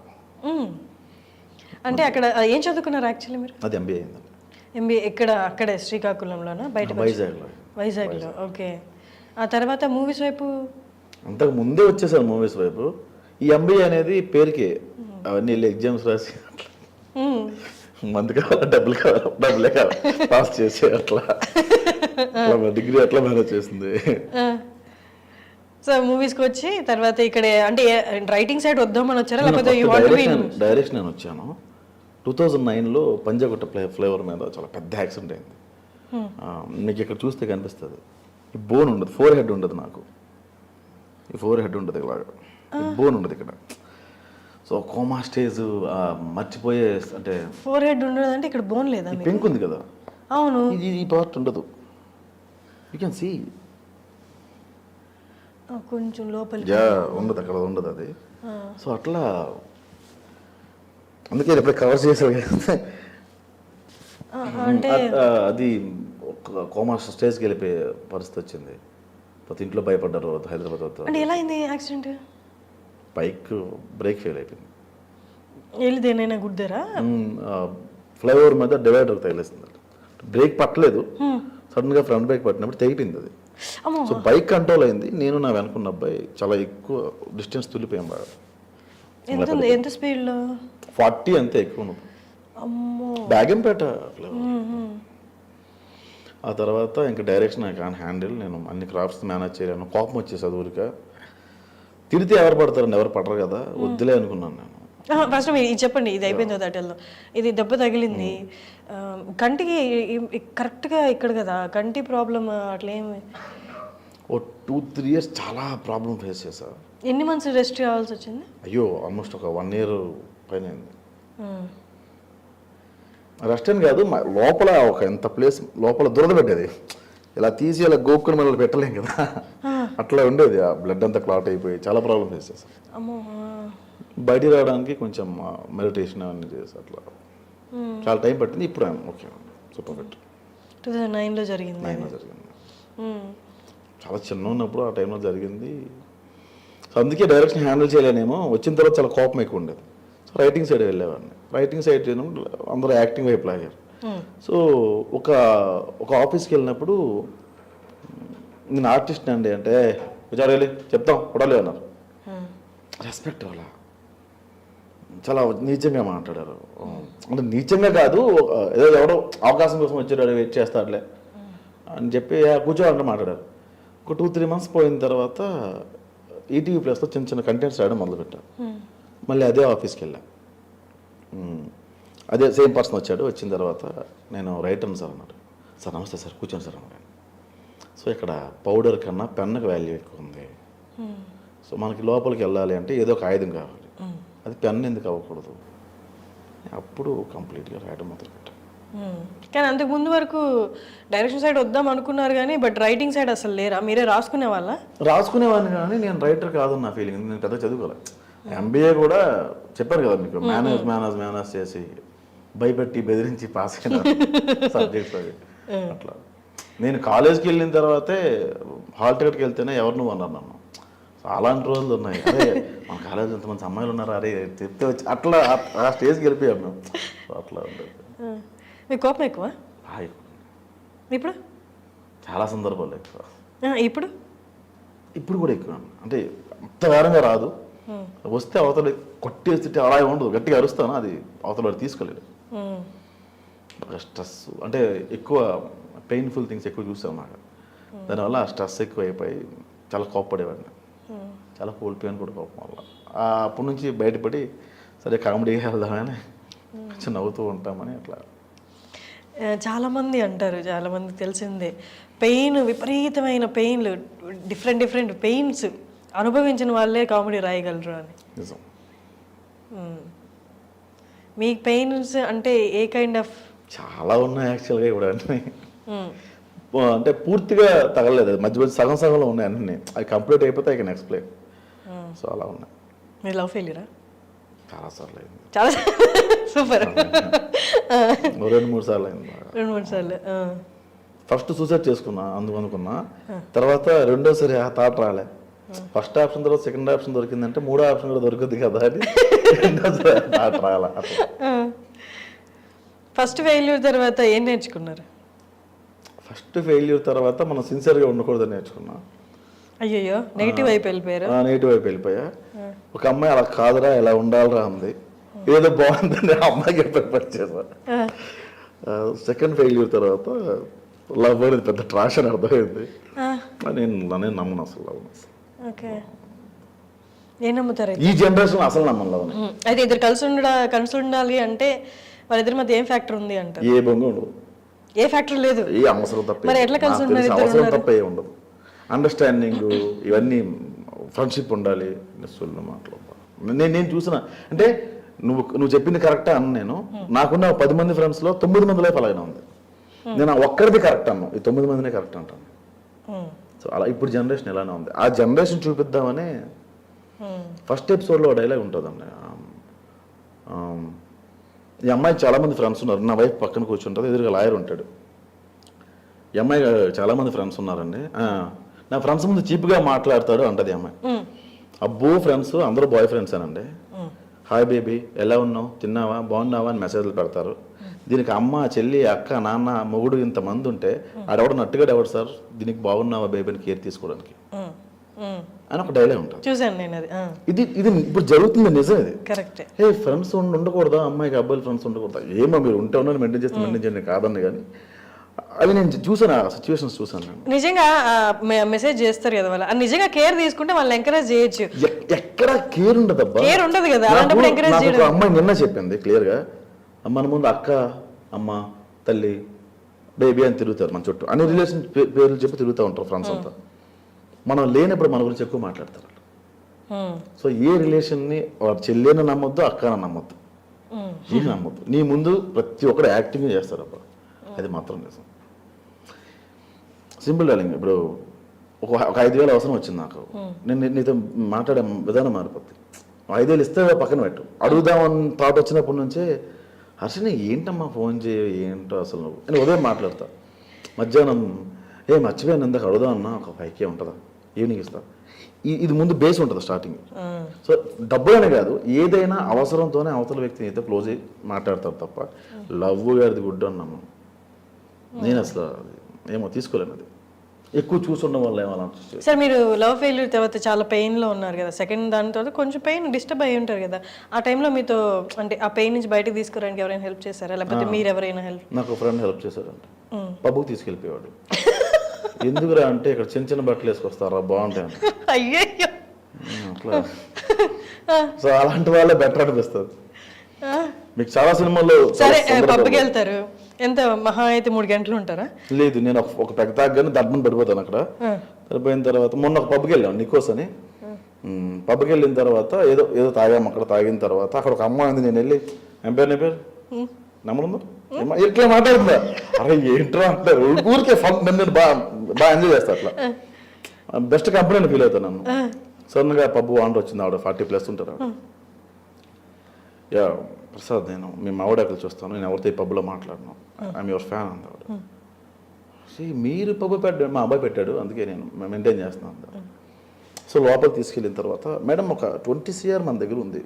అంటే అక్కడ ఏం చదువుకున్నారు యాక్చువల్లీ మీరు? అది ఎంబీఏ అయింది. ఎంబీఏ ఎక్కడ? అక్కడే శ్రీకాకుళంలోనా? బయట వైజాగ్లో. ఓకే. ఆ తర్వాత మూవీస్ వైపు అంతకు ముందే వచ్చేసాను మూవీస్ వైపు. ఈ ఎంబీఏ అనేది పేరుకి, అవన్నీ వెళ్ళి ఎగ్జామ్స్ రాసి మందు కావాలా డబ్బులే కావాలి పాస్ చేసే అట్లా డిగ్రీ అట్లా మేనేజ్ చేసింది. సో మూవీస్కి వచ్చి తర్వాత ఇక్కడ అంటే రైటింగ్ సైడ్ వద్దామని వచ్చారా లేకపోతే డైరెక్షన్ నేను వచ్చాను. 2009లో పంజాగుట్ట ఫ్లేవర్ మీద చాలా పెద్ద యాక్సిడెంట్ అయింది. మీకు ఇక్కడ చూస్తే కనిపిస్తుంది, ఈ బోన్ ఉండదు, 4 head ఉండదు నాకు, ఈ 4 head ఉండదు ఇలాగా, బోన్ ఉండదు ఇక్కడ. సో కోమా స్టేజ్ మర్చిపోయే, అంటే 4 head ఉండదు అంటే ఇక్కడ బోన్ లేదా? పెంక్ ఉంది కదా, అవును, ఈ పార్ట్ ఉండదు. యూ కెన్ సీ కొంచెం లోపల ఉండదు, అక్కడ ఉండదు అది. సో అట్లా అందుకే ఎప్పుడు కవర్ చేసాడు. అంటే అది కోమా స్టేజ్కి వెళ్ళిపోయే పరిస్థితి వచ్చింది. ప్రతి ఇంట్లో భయపడ్డారు హైదరాబాద్. అంటే ఎలా అయింది యాక్సిడెంట్? బైక్ బ్రేక్ ఫెయిల్ అయిపోయింది. వెళ్ళిదేనైనా గుద్దారా? ఫ్లైఓవర్ మీద డివైడర్ తగిలేసింది. బ్రేక్ పట్టలేదు, సడన్గా ఫ్రంట్ బ్రేక్ పట్టినప్పుడు తెగిపోయింది అది. సో బైక్ కంట్రోల్ అయింది, నేను నా వెనుకున్న అబ్బాయి చాలా ఎక్కువ డిస్టెన్స్ తుల్లిపోయాం బాగా. ఎంత స్పీడ్లో? 40 అంతే, ఎక్కువ. బ్యాగంపేట ఫ్లైఓవర్. ఆ తర్వాత ఇంకా డైరెక్షన్ ఐ కాన్ హ్యాండిల్, నేను అన్ని క్రాఫ్ట్స్ మేనేజ్ చేయలేను, కోపం వచ్చేసి అదువురిక. తిడితే ఎవరు పడతారండి, ఎవరు పడరు కదా, వద్దులే అనుకున్నాను నేను. ఫస్ట్ మీరు ఇది చెప్పండి, ఇది అయిపోయింది హోటల్లో, ఇది దెబ్బ తగిలింది కంటికి కరెక్ట్గా ఇక్కడ కదా, కంటి ప్రాబ్లం అట్లా ఏమి? ఓ 2-3 years చాలా ప్రాబ్లం ఫేస్ చేశా. ఎన్ని మంత్స్ రెస్ట్ కావాల్సి వచ్చింది? అయ్యో ఆల్మోస్ట్ ఒక 1 year పైన అయింది. రెస్ట్ అని కాదు, లోపల ఒక ఎంత ప్లేస్ లోపల దురద పెట్టేది, ఇలా తీసి ఇలా గోక్కుని మనం పెట్టలేం కదా, అట్లా ఉండేది. ఆ బ్లడ్ అంతా క్లాట్ అయిపోయి చాలా ప్రాబ్లం ఫేస్ చేశాను. బయటికి రావడానికి కొంచెం మెడిటేషన్ అవన్నీ చేసి అట్లా చాలా టైం పట్టింది. ఇప్పుడు ఓకే, సూపర్ ఫిట్. 2009లో జరిగింది. చాలా చిన్న ఉన్నప్పుడు ఆ టైంలో జరిగింది. సో అందుకే డైరెక్షన్ హ్యాండిల్ చేయలేనేమో. వచ్చిన తర్వాత చాలా కోపం ఎక్కువ ఉండేది. సో రైటింగ్ సైడ్ వెళ్ళేవాడిని. రైటింగ్ సైడ్ చేయడం అందరూ యాక్టింగ్ వైపు లాగారు. సో ఒక ఆఫీస్కి వెళ్ళినప్పుడు నేను ఆర్టిస్ట్ అండి అంటే విచారు వెళ్ళి చెప్తాం కొడాలి అన్నారు. రెస్పెక్ట్ వాళ్ళ చాలా నీచంగా మాట్లాడారు. అంటే నీచంగా కాదు, ఏదో ఎవడో అవకాశం కోసం వచ్చాడు వెయిట్ చేస్తాడులే అని చెప్పి కూర్చోవాలంటే మాట్లాడారు. ఒక 2-3 months పోయిన తర్వాత ఈటీవీ ప్లస్లో చిన్న చిన్న కంటెంట్స్ రాయడం మొదలుపెట్టాను. మళ్ళీ అదే ఆఫీస్కి వెళ్ళా. అదే సేమ్ పర్సన్ వచ్చాడు. వచ్చిన తర్వాత నేను రైటర్ని సార్ అన్నాడు. సార్ నమస్తే సార్, కూర్చోండి సార్ అన్నాడు. సో ఇక్కడ పౌడర్ కన్నా పెన్నుకి వాల్యూ ఎక్కువ ఉంది. సో మనకి లోపలికి వెళ్ళాలి అంటే ఏదో ఒక ఆయుధం కావాలి, అది పెన్ను ఎందుకు అవ్వకూడదు. అప్పుడు కంప్లీట్గా రాయడం మొదలుపెట్టాను. కానీ అంతకు ముందు వరకు డైరెక్షన్ సైడ్ వద్దాం అనుకున్నారు కానీ బట్ రైటింగ్ సైడ్ అసలు లేరా? మీరే రాసుకునే వాళ్ళ? రాసుకునేవాడిని కానీ నేను రైటర్ కాదు నా ఫీలింగ్. నేను పెద్ద చదువుకోవాలి. ఎంబీఏ కూడా చెప్పారు కదా మీకు, మేనేజ్ చేసి భయపెట్టి బెదిరించి పాస్ అయిన సబ్జెక్ట్స్ అవి. అట్లా నేను కాలేజ్కి వెళ్ళిన తర్వాతే హాల్ టికెట్కి వెళ్తేనే ఎవరు నువ్వు అన్నారు నన్ను. అలాంటి రోజులు ఉన్నాయి. అదే మన కాలేజ్ ఎంతమంది అమ్మాయిలు ఉన్నారు, అరే చెప్తే వచ్చి అట్లా ఆ స్టేజ్కి వెళ్ళిపోయాను మేము. అట్లా ఉండేది. మీకు కోపం ఎక్కువ? ఇప్పుడు చాలా సందర్భాలు ఎక్కువ. ఇప్పుడు కూడా ఎక్కువ. అంటే అంత వేరంగా రాదు. వస్తే అవతల కొట్టేస్తుంటే అలా ఉండదు, గట్టిగా అరుస్తాను, అది అవతల తీసుకోలేదు. స్ట్రెస్ అంటే ఎక్కువ పెయిన్ఫుల్ థింగ్స్ ఎక్కువ చూసాను నాకు. దానివల్ల ఆ స్ట్రెస్ ఎక్కువ అయిపోయి చాలా కోప్పడేవాడిని. చాలా కోల్పోయాను కూడా కోపం వల్ల. అప్పటి నుంచి బయటపడి సరే కామెడీ వెళ్దామని కొంచెం నవ్వుతూ ఉంటామని అట్లా. చాలామంది అంటారు, చాలామంది తెలిసిందే, విపరీతమైన పెయిన్లు, డిఫరెంట్ పెయిన్స్ అనుభవించిన వాళ్ళే కామెడీ రాయగలరు అని. నిజం. మీ పెయిన్స్ అంటే ఏ కైండ్ ఆఫ్? చాలా ఉన్నాయి యాక్చువల్గా ఇప్పుడు అన్నీ. అంటే పూర్తిగా తగలలేదు, మధ్య సగం సగంలో ఉన్నాయి అన్నీ. అవి కంప్లీట్ అయిపోతే ఐ కెన్ ఎక్స్ప్లెయిన్. సో అలా ఉన్నాయి. మీరు లవ్ ఫెయిల్యూరా? చాలాసార్లు అయింది. చాలా సూపర్. 2-3 సార్లు అయింది. 2-3 సార్లు. ఫస్ట్ సూసైడ్ చేసుకున్నా అనుకున్నా. తర్వాత రెండోసారి ఆ థాట్ రాలే. ఫస్ట్ ఆప్షన్ తర్వాత సెకండ్ ఆప్షన్ దొరికిందంటే మూడో ఆప్షన్ కూడా దొరుకుద్ది కదా అని రెండోసారి థాట్ రాలే. ఫస్ట్ ఫెయిల్యూర్ తర్వాత ఏం నేర్చుకున్నారు? ఫస్ట్ ఫెయిల్యూర్ తర్వాత మనం సిన్సియర్గా ఉండకూడదని నేర్చుకున్నా. అయ్యో, నెగిటివ్ వైపు వెళ్ళిపోయారు? నెగిటివ్ వైపు వెళ్ళిపోయా. ఒక అమ్మాయి అలా కాదురా ఇలా ఉండాలిరా అంది, ఏదో బాగుందని ఆ అమ్మాయికి ప్రిఫర్ చేశా. సెకండ్ ఫెయిల్యూర్ తర్వాత లవ్ అనేది పెద్ద ట్రాష్ అని అర్థమైంది. నేను నమ్మను అసలు లవ్. ఏం నమ్ముతారు ఈ జనరేషన్? అసలు నమ్మను లవ్. అయితే ఇద్దరు కలిసి ఉండాలి అంటే వాళ్ళిద్దరి మధ్య ఏం ఫ్యాక్టర్ ఉంది అంటే? ఏ బొంగు ఉండదు, ఏ ఫ్యాక్టర్ లేదు, ఏ అవసరం తప్ప. మరి ఎట్లా కలిసి ఉన్నారు? అవసరం తప్ప ఏ ఉండదు. అండర్స్టాండింగ్ ఇవన్నీ ఫ్రెండ్షిప్ ఉండాలి. నేను చూసిన అంటే నువ్వు చెప్పింది కరెక్టా అన్న. నేను నాకున్న 10 మంది ఫ్రెండ్స్లో 9 మంది లైఫ్ అలాగే ఉంది. నేను ఒక్కరిది కరెక్ట్ అన్నాను, ఈ 9 మందినే కరెక్ట్ అంటాను. సో అలా ఇప్పుడు జనరేషన్ ఎలానే ఉంది. ఆ జనరేషన్ చూపిద్దామని ఫస్ట్ ఎపిసోడ్లో డైలాగ్ ఉంటుందండి. ఈ అమ్మాయి చాలామంది ఫ్రెండ్స్ ఉన్నారు, నా వైఫ్ పక్కన కూర్చుంటుంది, ఎదురుగా లాయర్ ఉంటాడు. ఈ అమ్మాయి చాలామంది ఫ్రెండ్స్ ఉన్నారండి, నా ఫ్రెండ్స్ ముందు చీప్గా మాట్లాడతాడు అంటది అమ్మాయి. అబ్బో ఫ్రెండ్స్ అందరూ బాయ్ ఫ్రెండ్స్ అనండి. హాయ్ బేబీ, ఎలా ఉన్నావు, తిన్నావా, బాగున్నావా అని మెసేజ్లు పెడతారు. దీనికి అమ్మ, చెల్లి, అక్క, నాన్న, మొగుడు ఇంతమంది ఉంటే ఆడెవడు నట్టుగా ఎవడు సార్ దీనికి బాగున్నావా బేబీని కేర్ తీసుకోవడానికి అని ఒక డైలాగ్ ఉంటుంది. చూసాను నేను అది. ఇది ఇప్పుడు జరుగుతుంది, నిజం ఇది. కరెక్ట్. ఏ ఫ్రెండ్స్ ఉండకూడదా, అమ్మాయికి అబ్బాయిలు ఫ్రెండ్స్ ఉండకూడదా? ఏమో మీరు ఉంటే ఉన్నారు, మెయింటైన్ చేయండి కాదండి. కానీ అవి నేను చూసాను, ఆ సిచ్యువేషన్స్ చూసాను నేను. నిజంగా మెసేజ్ చేస్తారు కదా వాళ్ళు, నిజంగా కేర్ తీసుకుంటే వాళ్ళు ఎంకరేజ్ చేయొచ్చు. ఎక్కడ కేర్ ఉండదు అబ్బా, కేర్ ఉండదు కదా. అలాంటప్పుడు ఎంకరేజ్ చేయడం. అమ్మాయి నిన్న చెప్పింది క్లియర్గా, మన ముందు అక్క, అమ్మ, తల్లి, బేబీ అని తిరుగుతారు మన చుట్టూ, అన్ని రిలేషన్ పేర్లు చెప్పి తిరుగుతూ ఉంటారు ఫ్రెండ్స్ అంతా. మనం లేనప్పుడు మన గురించి ఎక్కువ మాట్లాడతారు. సో ఏ రిలేషన్ని చెల్లెని నమ్మొద్దు, అక్కని నమ్మొద్దు, ఏమి నమ్మొద్దు. నీ ముందు ప్రతి ఒక్కరు యాక్టింగ్ చేస్తారు అబ్బా, అది మాత్రం నిజం. సింపుల్ డార్లింగ్, ఇప్పుడు ఒక 5,000 అవసరం వచ్చింది నాకు, నేను నీతో మాట్లాడే విధానం మారిపోద్ది. 5,000 ఇస్తే పక్కన పెట్టు, అడుగుదామని థాట్ వచ్చినప్పటి నుంచే హర్షని ఏంటమ్మా ఫోన్ చేయ, ఏంటో అసలు నువ్వు నేను ఉదయం మాట్లాడతా, మధ్యాహ్నం మర్చిపోయాను ఇందాక అడుగుదాం అన్నా, ఒక 5K ఉంటుందా, ఈవినింగ్ ఇస్తా. ఇది ముందు బేస్ ఉంటుంది స్టార్టింగ్. సో డబ్బులనే కాదు, ఏదైనా అవసరంతోనే అవతల వ్యక్తిని అయితే క్లోజ్ అయ్యి మాట్లాడతారు తప్ప లవ్ గారిది గుడ్ అన్నాము నేను అసలు ఏమో తీసుకోలేను. అది ఎక్కువ చూస్తుండడం వల్ల ఏమన్నా సార్ మీరు లవ్ ఫెయిల్యూర్ తర్వాత చాలా పెయిన్లో ఉన్నారు కదా, సెకండ్ దాని తర్వాత కొంచెం పెయిన్ డిస్టర్బ్ అయ్యి ఉంటారు కదా, ఆ టైంలో మీతో అంటే ఆ పెయిన్ నుంచి బయటకు తీసుకురావడానికి ఎవరైనా హెల్ప్ చేశారా, లేకపోతే మీరు ఎవరైనా హెల్ప్? నాకు ఫ్రెండ్ హెల్ప్ చేశాడంట, పబ్బుకి తీసుకెళ్ళిపోయాడు. ఎందుకురా అంటే ఇక్కడ చిన్న చిన్న బట్టలు వేసుకొస్తారా బాగుంటాయి అంటే. అయ్యయ్యో అట్లా సో అలాంటి వాళ్ళే బెటర్ అనిపిస్తుంది. మీకు చాలా సినిమాల్లో సరే పబ్కి వెళ్తారు, ఎంత మహా అయితే 3 గంటలు ఉంటారా? లేదు, నేను ఒక పెద్ద తాగ్గానే దడ్మని పడిపోతాను అక్కడ. పడిపోయిన తర్వాత మొన్న ఒక పబ్కి వెళ్ళాను నికోస్ అని. పబ్కి వెళ్ళిన తర్వాత ఏదో ఏదో తాగాము అక్కడ. తాగిన తర్వాత అక్కడ ఒక అమ్మాయి ఉంది, నేను వెళ్ళి ఏం పేరు నీ పేరు నమ్మనుందా ఇట్లా మాట్లాడుతుందా, అరే ఏంట్రా అంటారు. ఊరికే ఫన్, నేను బాగా ఎంజాయ్ చేస్తా అట్లా. బెస్ట్ కంపెనీ అని ఫీల్ అవుతాను నన్ను. సడన్గా పబ్బు ఆంటర్ వచ్చింది, ఆవిడ 40+ ఉంటారు. యా ప్రసాద్, నేను మీ మావిడ అక్కడ చూస్తాను, నేను ఎవరితో ఈ పబ్లో మాట్లాడను, ఐఎమ్ యువర్ ఫ్యాన్ అందావిడ. మీరు పబ్బు పెట్టాడు, మా అబ్బాయి పెట్టాడు, అందుకే నేను మెయింటైన్ చేస్తున్నాను అందా. సో లోపలికి తీసుకెళ్ళిన తర్వాత మేడం ఒక 20 CR మన దగ్గర ఉంది,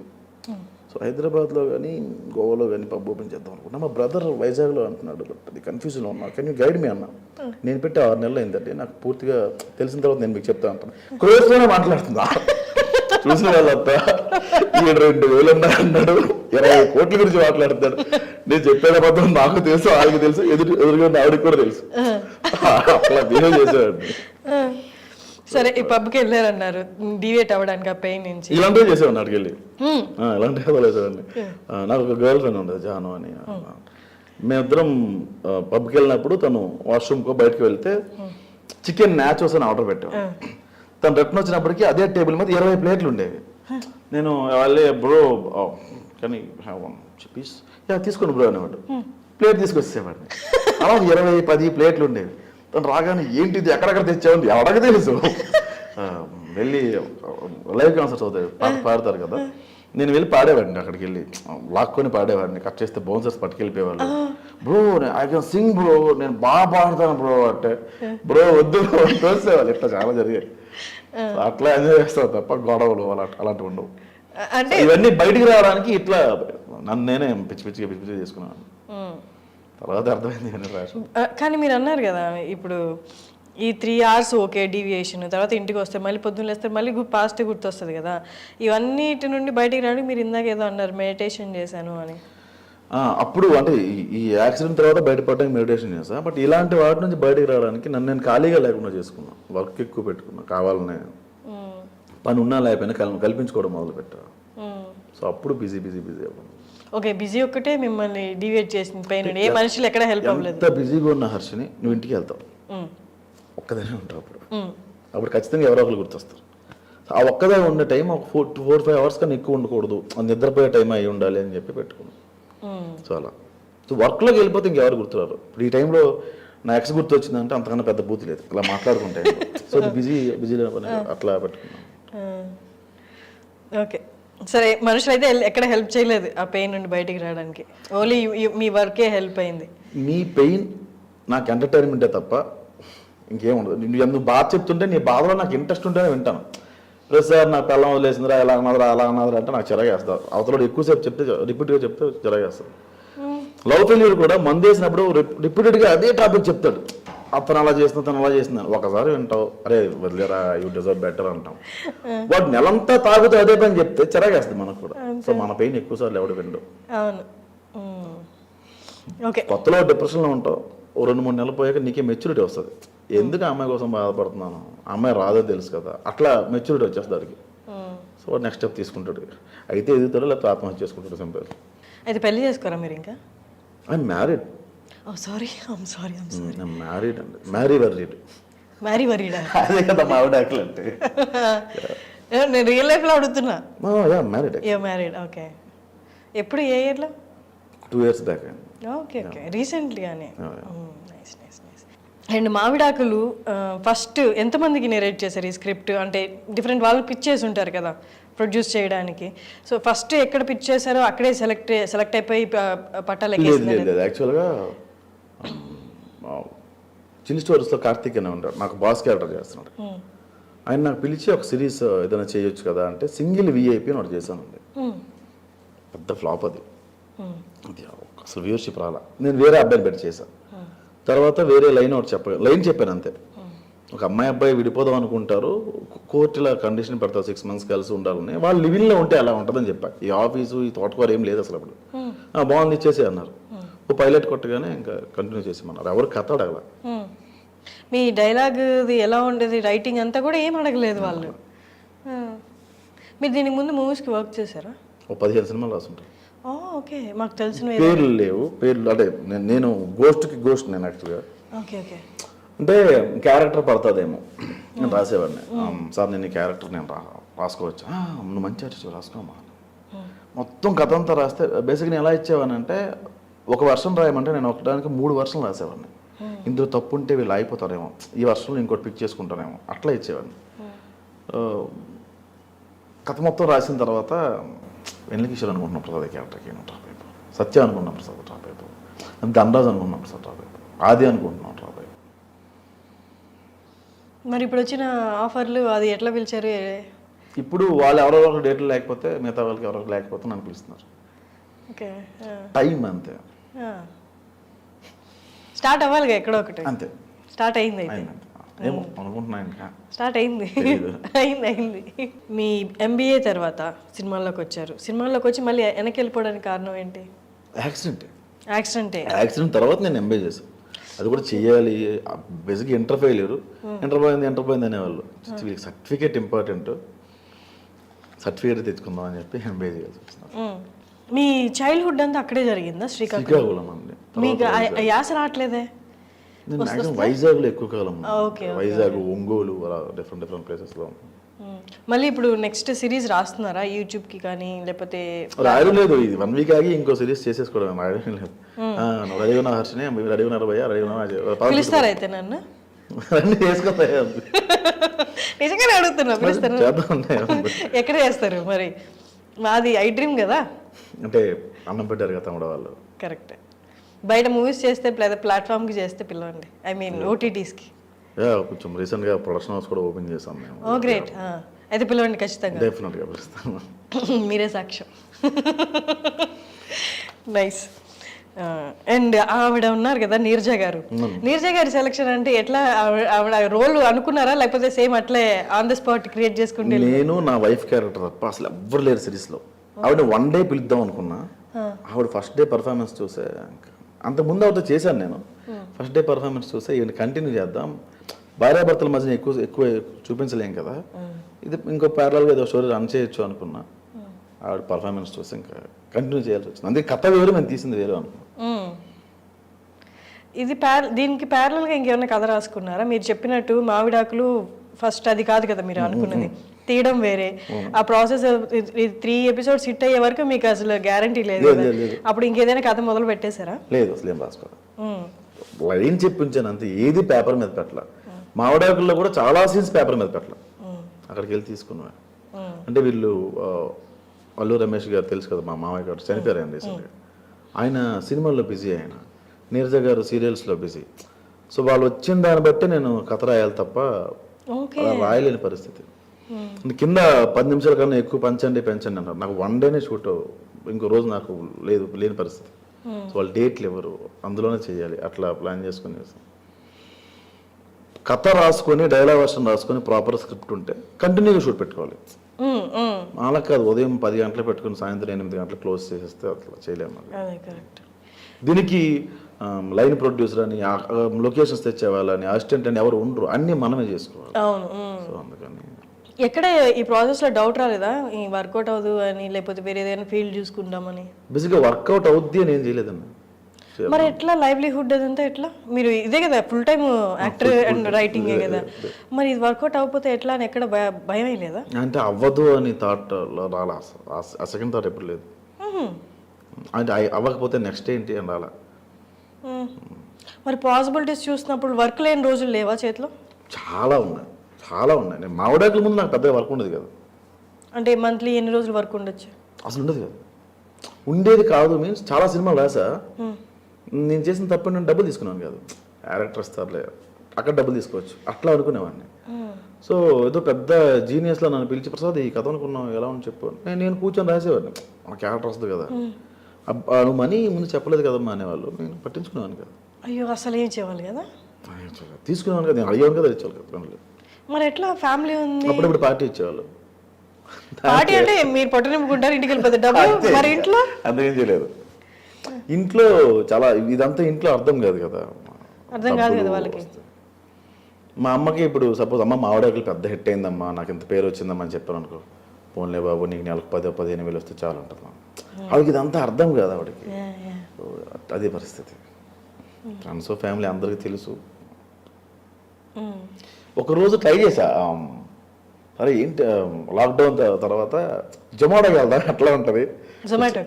సో హైదరాబాద్లో కానీ గోవాలో కానీ పబ్ ఓపెన్ చేద్దాం అనుకుంటున్నా. మా బ్రదర్ వైజాగ్లో అంటున్నాడు, బట్ అది కన్ఫ్యూజన్లో ఉన్నా, కెన్ యూ గైడ్ మీ అన్న. నేను పెట్టి 6 నెలలు అయిందంటే నాకు పూర్తిగా తెలిసిన తర్వాత నేను మీకు చెప్తా అంటాను. క్రోస్లోనే మాట్లాడుతుందా చూసిన వాళ్ళంతా 2,000 అన్నాడు, 20 కోట్ల గురించి మాట్లాడుతాడు. నేను చెప్పేది అబద్ధం నాకు తెలుసు, వాళ్ళకి తెలుసు, ఎదురుగా ఆవిడకి కూడా తెలుసు. అట్లా బిహేవ్ చేసేవాడిని. సరే ఈ పబ్కి వెళ్ళారన్నారు, డివేట్ అవ్వడానికి ఆ పెయిన్ నుంచి. ఇలాంటివి చేసేవాడిని అక్కడికి వెళ్ళి, ఇలాంటివి చేసేవాడిని. నాకు ఒక గర్ల్ ఫ్రెండ్ ఉండేది జాను అని. మేమిద్దరం పబ్కి వెళ్ళినప్పుడు తను వాష్రూమ్కో బయటకు వెళ్తే చికెన్ నాచోస్ అని ఆర్డర్ పెట్టాం. తను రిటర్న్ వచ్చినప్పటికీ అదే టేబుల్ మీద 20 ప్లేట్లు ఉండేవి. నేను వాళ్ళే బ్రో కానీ పీస్ తీసుకోండి బ్రో అనేవాడు, ప్లేట్ తీసుకొచ్చేవాడిని. అలా 20-10 ప్లేట్లు ఉండేవి. తను రాగానే ఏంటిది ఎక్కడెక్కడ తెచ్చావండి ఎవడకి తెలుసు. వెళ్ళి లైవ్ కాన్సర్ట్స్ అవుతాయి, పాడతారు కదా, నేను వెళ్ళి పాడేవాడిని. అక్కడికి వెళ్ళి లాక్కొని పాడేవాడిని, కట్ చేస్తే బౌన్సర్స్ పట్టుకెళ్ళిపోయేవాళ్ళు. Bro I can sing bro, నేను బాగా పాడతాను బ్రో అంటే, బ్రో వద్దు తోసేవాళ్ళు. ఇట్లా చాలా జరిగాయి. అట్లా ఎంజాయ్ చేస్తాను తప్ప గొడవలు అలాంటివి ఉండవు. అంటే ఇవన్నీ బయటికి రావడానికి ఇట్లా నన్ను నేనే పిచ్చి పిచ్చిగా చేసుకున్నాను. తర్వాత అర్థమైంది. కానీ మీరు అన్నారు కదా, ఇప్పుడు ఈ 3 hours ఓకే డీవియేషన్, తర్వాత ఇంటికి వస్తే మళ్ళీ పొద్దున్న లేస్తే మళ్ళీ పాస్ట్ గుర్తొస్తుంది కదా, ఇవన్నిటి నుండి బయటికి రావడానికి మీరు ఇందాక ఏదో అన్నారు మెడిటేషన్ చేశాను అని. అప్పుడు అంటే ఈ యాక్సిడెంట్ తర్వాత బయటపడడానికి మెడిటేషన్ చేస్తాను. బట్ ఇలాంటి వాటి నుంచి బయటకు రావడానికి నన్ను నేను ఖాళీగా లేకుండా చేసుకున్నాను, వర్క్ ఎక్కువ పెట్టుకున్నా, కావాలనే పని ఉన్నా లేకపోయినా కల్పించుకోవడం మొదలు పెట్టా. సో అప్పుడు బిజీ అవ్వను. ఓకే, బిజీ ఒక్కటే మిమ్మల్ని డివేట్ చేసింది పైన, ఏ మనుషులు ఎక్కడ హెల్ప్ అవ్వలేదు. ఎంత బిజీగా ఉన్న హర్షిని నువ్వు ఇంటికి వెళ్తావు, ఒక్కదానే ఉంటావు. అప్పుడు ఖచ్చితంగా ఎవరో ఒకరు గుర్తొస్తారు. ఆ ఒక్కదే ఉన్న టైం ఒక 4-5 hours కన్నా ఎక్కువ ఉండకూడదు, నిద్రపోయే టైం అయి ఉండాలి అని చెప్పి పెట్టుకున్నాను. సో అలా సో వర్క్లోకి వెళ్ళిపోతే ఇంకెవరు గుర్తురారు. ఇప్పుడు ఈ టైంలో నా ఎక్స్ గుర్తు వచ్చిందంటే అంతకన్నా పెద్ద బూత్ లేదు, ఇలా మాట్లాడుకుంటే. సో బిజీలో అట్లా పెట్టుకున్నాను. ఓకే సరే, మనుషులు అయితే ఎక్కడ హెల్ప్ చేయలేదు ఆ పెయిన్ నుండి బయటికి రావడానికి, ఓన్లీ మీ వర్కే హెల్ప్ అయింది. నీ పెయిన్ నాకు ఎంటర్టైన్మెంటే తప్ప ఇంకేముండదు. నువ్వు బాధ చెప్తుంటే నీ బాధలో నాకు ఇంట్రెస్ట్ ఉంటేనే వింటాను. లేదు సార్ నాకు పెళ్ళం వదిలేసిందిరా, ఎలా అన్నదిరా అలా అన్నదిరా అంటే నాకు చిరాగేస్తారు. అవతల ఎక్కువసేపు చెప్తే రిపీట్గా చెప్తే చిరాగేస్తారు. లవ్ ఫెయిల్యూర్ కూడా మందు వేసినప్పుడు రిపీటెడ్గా అదే టాపిక్ చెప్తాడు, అతను అలా చేస్తున్నా తను అలా చేస్తున్నాను. ఒకసారి వింటావు, అరే వదిలేరా యూ డిజర్వ్ బెటర్ అంటాం. వాడు నెలంతా తాగుతూ అదే పని చెప్తే చిరాగేస్తుంది మనకు కూడా. సో మన పెయిన్ ఎక్కువసార్లు ఎవడు విండు. కొత్తలో డిప్రెషన్లో ఉంటావు, 2-3 నెలలు పోయాక నీకే మెచ్యూరిటీ వస్తుంది. ఎందుకు అమ్మాయి కోసం బాధపడుతున్నాను, అమ్మాయి రాదో తెలుసు కదా, అట్లా మెచ్యూరిటీ వచ్చేస్తుంది దానికి. సో నెక్స్ట్ స్టెప్ తీసుకుంటాడు, అయితే ఎదుగుతాడు లేకపోతే ఆత్మహత్య చేసుకుంటాడు, సింపుల్. అయితే పెళ్లి చేసుకోరా మీరు ఇంకా? I'm married. మ్యారీడ్ అండి, మ్యారీ వరీడా అదే కదా మా ఆవిడ అంటే. నేను రియల్ లైఫ్లో అడుగుతున్నా. మ్యారీడ్. ఓకే, ఎప్పుడు ఏ ఇయర్లో? 2 years బ్యాక్. ఓకే రీసెంట్లీగానే. అండ్ మావిడాకులు ఫస్ట్ ఎంతమందికి నెరేట్ చేశారు ఈ స్క్రిప్ట్? అంటే డిఫరెంట్ వాళ్ళు పిచ్ చేసి ఉంటారు కదా ప్రొడ్యూస్ చేయడానికి. సో ఫస్ట్ ఎక్కడ పిచ్ చేశారో అక్కడే సెలెక్ట్ అయిపోయి పట్టాలు ఎక్కేసారు. యాక్చువల్గా చిల్లీ స్టోరీస్లో కార్తీక్ అనే ఉంటాడు, నాకు బాస్ క్యారెక్టర్ చేస్తున్నాడు. ఆయన నాకు పిలిచి ఒక సిరీస్ ఏదైనా చేయొచ్చు కదా అంటే సింగిల్ విఐపి అని ఒకటి చేశానండి. పెద్ద ఫ్లాప్ అది, అసలు వ్యూవర్షిప్ రాలా. నేను వేరే అబ్బాయిని పెట్టి చేశాను. తర్వాత వేరే లైన్ ఒకటి లైన్ చెప్పాను అంతే. ఒక అమ్మాయి అబ్బాయి విడిపోదాం అనుకుంటారు, కోర్టులో కండిషన్ పెడతారు 6 months కలిసి ఉండాలని. వాళ్ళు లివింగ్లో ఉంటే అలా ఉంటుందని చెప్పా. ఈ ఆఫీసు ఈ తోటకూర ఏం లేదు అసలు అప్పుడు. బాగుంది ఇచ్చేసి అన్నారు. ఓ పైలట్ కొట్టగానే ఇంకా కంటిన్యూ చేసేమన్నారు. ఎవరు కథ అడగల. మీ డైలాగ్ ఎలా ఉండేది, రైటింగ్ అంతా కూడా ఏం అడగలేదు వాళ్ళు. మీరు దీనికి ముందు మూవీస్కి వర్క్ చేశారా? ఓ 15 సినిమాలు రాసుంటారు. ఓకే, మాకు తెలిసిన పేర్లు లేవు. పేర్లు అంటే నేను గోస్ట్ నేను యాక్చువల్గా ఓకే ఓకే అంటే క్యారెక్టర్ పడుతుందేమో నేను రాసేవాడిని. సార్ నేను ఈ క్యారెక్టర్ నేను రాసుకోవచ్చు. నువ్వు మంచి ఆర్టిస్ట్ రాసుకోమా. మొత్తం కథ అంతా రాస్తే బేసిక్గా నేను ఎలా ఇచ్చేవాడిని అంటే ఒక వర్షం రాయమంటే నేను ఒకటానికి 3 వర్షాలు రాసేవాడిని. ఇందులో తప్పు ఉంటే వీళ్ళు అయిపోతారేమో, ఈ వర్షంలో ఇంకోటి పిక్ చేసుకుంటారేమో, అట్లా ఇచ్చేవాడిని. కథ మొత్తం రాసిన తర్వాత వెన్నెలకిషోర్ అనుకుంటున్నాం ప్రసాద్ క్యారెక్టర్కి డ్రాప్ అయిపోయి, సత్య అనుకున్నాం ప్రసాద్ డ్రాప్ అయిపోయి, ధనరాజ్ అనుకున్నాం ప్రసాద్ డ్రాప్ అయిపోయి, ఆది అనుకుంటున్నాం డ్రాప్ అయిపోయి. మరి ఇప్పుడు వచ్చిన ఆఫర్లు అది ఎట్లా పిలిచారు? ఇప్పుడు వాళ్ళు ఎవరో డేట్లు లేకపోతే మిగతా వాళ్ళకి ఎవరో లేకపోతే నన్ను పిలుస్తున్నారు. ఓకే, టైం అంతే. స్టార్ట్ అవ్వాలిగా ఎక్కడో ఒకటి. అంతే, స్టార్ట్ అయింది అయితే. ఏమో అనుకుంటున్నాను ఇంకా స్టార్ట్ అయింది. అయింది. మీ MBA తర్వాత సినిమాల్లోకి వచ్చారు. సినిమాల్లోకి వచ్చి మళ్ళీ వెనక్కి వెళ్ళిపోవడానికి కారణం ఏంటి? యాక్సిడెంట్ తర్వాత నేను MBA చేశాను. అది కూడా చెయ్యాలి. బేసిక్గా ఇంటర్ పోయింది అనేవాళ్ళు. వీళ్ళకి సర్టిఫికేట్ ఇంపార్టెంట్, సర్టిఫికేట్ తెచ్చుకుందాం అని చెప్పి MBA చేయాల్సి వచ్చింది. మీ చైల్డ్హుడ్ అంతా అక్కడే జరిగిందా? శ్రీకాకుళం అండి. మీకు యాస రావట్లేదే? నేను మ్యాక్సిమం వైజాగ్లో ఎక్కువ కాలం, వైజాగ్, ఒంగోలు, అలా డిఫరెంట్ ప్లేసెస్లో. మళ్ళీ ఇప్పుడు నెక్స్ట్ సిరీస్ రాస్తున్నారా యూట్యూబ్కి కానీ, లేకపోతే? రాయడం లేదు, ఇది 1 week ఆగి ఇంకో సిరీస్ చేసేసుకోవడం. రాయడం లేదు. రెడీ ఉన్న హర్షిని రెడీ ఉన్నారు భయ్యా, రెడీ పిలుస్తారా అయితే నన్ను? అన్నీ చేసుకుంటాయి. నిజంగానే అడుగుతున్నా, పిలుస్తారా? ఎక్కడ చేస్తారు మరి? మాది ఐ డ్రీమ్ కదా. అంటే అన్నం పెట్టారు కదా తమ్ముడు వాళ్ళు. కరెక్ట్. బయట మూవీస్ చేస్తే లేదా ప్లాట్ఫామ్కి చేస్తే పిలవండి, ఐ మీన్ OTTsకి. కొంచెం రీసెంట్గా ప్రొడక్షన్ హౌస్ కూడా ఓపెన్ చేసాం మేము. ఓ గ్రేట్. అయితే పిలవండి ఖచ్చితంగా. డెఫినెట్గా పిలుస్తాను. మీరే సాక్ష్యం. నైస్. అండ్ ఆవిడ ఉన్నారు కదా నీరజ గారు. నీరజ గారి సెలక్షన్ అంటే ఎట్లా? ఆవిడ రోల్ అనుకున్నారా లేకపోతే సేమ్ అట్లే ఆన్ ద స్పాట్ క్రియేట్ చేసుకుంటే? నేను నా వైఫ్ క్యారెక్టర్ తప్ప అసలు ఎవ్వరు లేరు సిరీస్లో. ఆవిడ 1 day పిలుద్దాం అనుకున్నా. ఆవిడ ఫస్ట్ డే పర్ఫార్మెన్స్ చూసే, అంతకుముందు ఆవిడతో చేశాను నేను. ఫస్ట్ డే పర్ఫార్మెన్స్ చూసే ఈవెన్ కంటిన్యూ చేద్దాం, భార్యాభర్తల మధ్య ఎక్కువ చూపించలేం కదా, ఇది ఇంకో ప్యారల్గా ఏదో స్టోరీ రన్ చేయొచ్చు అనుకున్నా. ఆవిడ పర్ఫార్మెన్స్ చూసి ఇంకా కంటిన్యూ చేయాల్సి వచ్చింది. అందుకే కథ వేరు, మేము తీసింది వేరు అనుకున్నాం. ఇది దీనికి ప్యారల్గా ఇంకేమైనా కథ రాసుకున్నారా? మీరు చెప్పినట్టు మావిడాకులు ఫస్ట్ అది కాదు కదా మీరు అనుకున్నది, తీయడం వేరే. ఆ ప్రాసెస్ 3 episodes హిట్ అయ్యే వరకు మీకు అసలు గ్యారంటీ లేదు. అప్పుడు ఇంకేదైనా కథ మొదలు పెట్టేశారా? లేదు, అసలు ఏం రాసుకోవాలి. లైన్ చెప్పించాను అంతే, ఏది పేపర్ మీద పెట్టాల. మావిడాకుల్లో కూడా చాలా సీన్స్ పేపర్ మీద పెట్టాల, అక్కడికి వెళ్ళి తీసుకున్నా. అంటే వీళ్ళు అల్లు రమేష్ గారు తెలుసు కదా, మా మామయ్య గారు చనిపోయారు ఆయన రీసెంట్గా. ఆయన సినిమాల్లో బిజీ, ఆయన నీరజ గారు సీరియల్స్లో బిజీ. సో వాళ్ళు వచ్చిన దాన్ని బట్టి నేను కథ రాయాలి తప్ప అలా రాయలేని పరిస్థితి. కింద 10 నిమిషాల కన్నా ఎక్కువ పెంచండి అంటారు. నాకు 1 day షూట్, ఇంకో రోజు నాకు లేని పరిస్థితి. సో వాళ్ళు డేట్లు ఎవరు, అందులోనే చేయాలి. అట్లా ప్లాన్ చేసుకుని కథ రాసుకొని, డైలాగ్ వర్షన్ రాసుకొని, ప్రాపర్ స్క్రిప్ట్ ఉంటే కంటిన్యూగా షూట్ పెట్టుకోవాలి. అలా కాదు ఉదయం 10 గంటలు పెట్టుకుని సాయంత్రం 8 గంటలు క్లోజ్ చేసేస్తే అట్లా చేయలేము. దీనికి లైన్ ప్రొడ్యూసర్ అని, లొకేషన్స్ తెచ్చేవాళ్ళని, అసిస్టెంట్ అని ఎవరు ఉండరు, అన్నీ మనమే చేసుకోవాలి. సో అందుకని ఎక్కడ ఈ ప్రాసెస్లో డౌట్ రాలేదా, ఈ వర్కౌట్ అవ్వదు అని, లేకపోతే వేరే ఏదైనా ఫీల్డ్ చూసుకుంటామని? బేసిక్గా వర్కౌట్ అవుద్ది అని ఏం చేయలేదన్న. మరి ఎట్లా లైవ్లీహుడ్ అదంతా ఎట్లా? మీరు ఇదే కదా ఫుల్ టైమ్ యాక్టర్ అండ్ రైటింగే కదా, మరి ఇది వర్కౌట్ అవ్వకపోతే ఎట్లా అని ఎక్కడ భయం లేదా? అంటే అవ్వదు అని థాట్లో రాలా, ఆ సెకండ్ థాట్ ఎప్పుడు లేదు. అంటే అవ్వకపోతే నెక్స్ట్ ఏంటి అని రాలా. మరి పాసిబిలిటీస్ చూసినప్పుడు వర్క్ లేని రోజులు లేవా చేతిలో? చాలా ఉన్నాయి. నేను మావిడాకుల ముందు నాకు పెద్దగా వర్క్ ఉండదు కదా. అంటే మంత్లీ ఎన్ని రోజులు వర్క్ ఉండొచ్చు? అసలు ఉండదు కదా. ఉండేది కాదు మీన్స్ చాలా సినిమాలు రాసా. నేను చేసిన తప్ప నేను డబ్బులు తీసుకున్నాను కాదు, డైరెక్టర్ ఇస్తారులే అక్కడ డబ్బులు తీసుకోవచ్చు అట్లా అనుకునేవాడిని. సో ఏదో పెద్ద జీనియస్లో నన్ను పిలిచి, ప్రసాద్ ఈ కథ అనుకున్నావు ఎలా అని చెప్పు, నేను కూర్చొని రాసేవాడిని. మన క్యారెక్టర్ వస్తుంది కదా, నువ్వు మనీ ముందు చెప్పలేదు కదమ్మా అనేవాళ్ళు, నేను పట్టించుకునేవాడిని కదా. అయ్యో అసలు ఏం చేయాలి కదా. తీసుకున్నాను కదా, నేను అడిగాను కదా ఇచ్చేవాళ్ళు కదా పనులు. మరి ఎట్లా ఫ్యామిలీ ఉంది అప్పుడప్పుడు పార్టీ ఇచ్చేవాళ్ళు. పార్టీ అంటే మీరు పొట్ట నింపుకుంటారు ఇంటికి వెళ్ళిపోతారు డబ్బులు, మరి ఇంట్లో అంతేం చేయలేదు. ఇంట్లో చాలా ఇదంతా ఇంట్లో అర్థం కాదు కదా, అర్థం కాదు కదా డబ్బులు వాళ్ళకి. వస్తాయి. మా అమ్మకి ఇప్పుడు సపోజ్ అమ్మ మావిడాకులు పెద్ద హిట్ అయిందమ్మా, నాకు ఇంత పేరు వచ్చిందమ్మా అని చెప్పాను అనుకో, పోన్లే బాబు నీకు నెలకు 10-15 వేలు వస్తే చాలు ఉంటుంది. ఆవిడకి ఇదంతా అర్థం కాదు ఆవిడకి. సో అదే పరిస్థితి. ఫ్రెండ్స్ ఫ్యామిలీ అందరికీ తెలుసు. ఒకరోజు ట్రై చేశా, అరే ఏంటి లాక్డౌన్ తర్వాత జొమాటోకి వెళ్దాం ఎట్లా ఉంటుంది. జొమాటో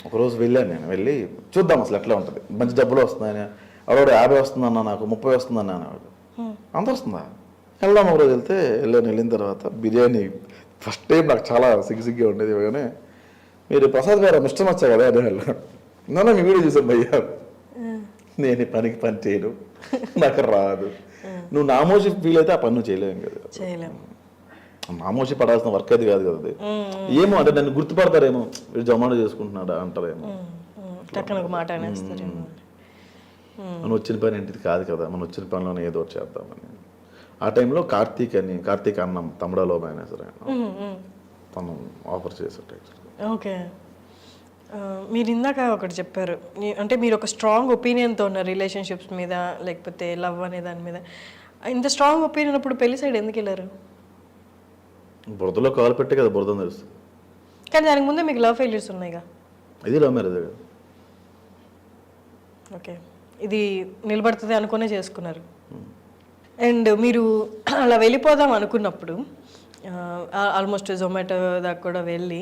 ఒకరోజు వెళ్ళాను, నేను వెళ్ళి చూద్దాం అసలు ఎట్లా ఉంటుంది, మంచి డబ్బులు వస్తున్నాయని. ఆవిడ 50 వస్తుందన్నా, నాకు 30 వస్తుందన్నా ఆవిడ. అంత వస్తుందా, వెళ్దాం. ఒకరోజు వెళ్ళిన తర్వాత బిర్యానీ ఫస్ట్ టైం నాకు చాలా సిగ్గుగా ఉండేది. కానీ మీరు ప్రసాద్ గారు మిస్టర్ వచ్చా కదా అదే నన్ను మీ వీడియో చూసాను భయ్యా, నేను పని చేయను, నాకు రాదు. నువ్వు నామోషి ఫీల్ అయితే ఆ పని నువ్వు చేయలేము కదా. నామోషి పడాల్సిన వర్క్ అది కాదు కదా అది. ఏమో అంటే నన్ను గుర్తుపడతారేమో, వీడు జొమాటో చేసుకుంటున్నాడా అంటారేమో. మనం వచ్చిన పని ఏంటిది కాదు కదా, మనం వచ్చిన పనిలోనే ఏదో ఒకటి చేద్దామని. ఆ టైంలో కార్తీక్ అన్నం తమిళలో మేనేజర్ తను ఆఫర్ చేశాడు. ఓకే, మీరు ఇందాక ఒకటి చెప్పారు, అంటే మీరు ఒక స్ట్రాంగ్ ఒపీనియన్తో ఉన్నారు రిలేషన్షిప్స్ మీద, లేకపోతే లవ్ అనే దాని మీద. ఇంత స్ట్రాంగ్ ఒపీనియన్ అప్పుడు పెళ్లి సైడ్ ఎందుకు వెళ్ళారు? బురదలో కాలు పెట్టే కదా బురద తెలుస్తుంది. కానీ దానికి ముందే మీకు లవ్ ఫెయిల్యూర్స్ ఉన్నాయిగా. ఇది లవ్ మ్యారేజ్ కదా. ఓకే, ఇది నిలబడుతుంది అనుకునే చేసుకున్నారు. అండ్ మీరు అలా వెళ్ళిపోదాం అనుకున్నప్పుడు ఆల్మోస్ట్ జొమాటో దాకా కూడా వెళ్ళి,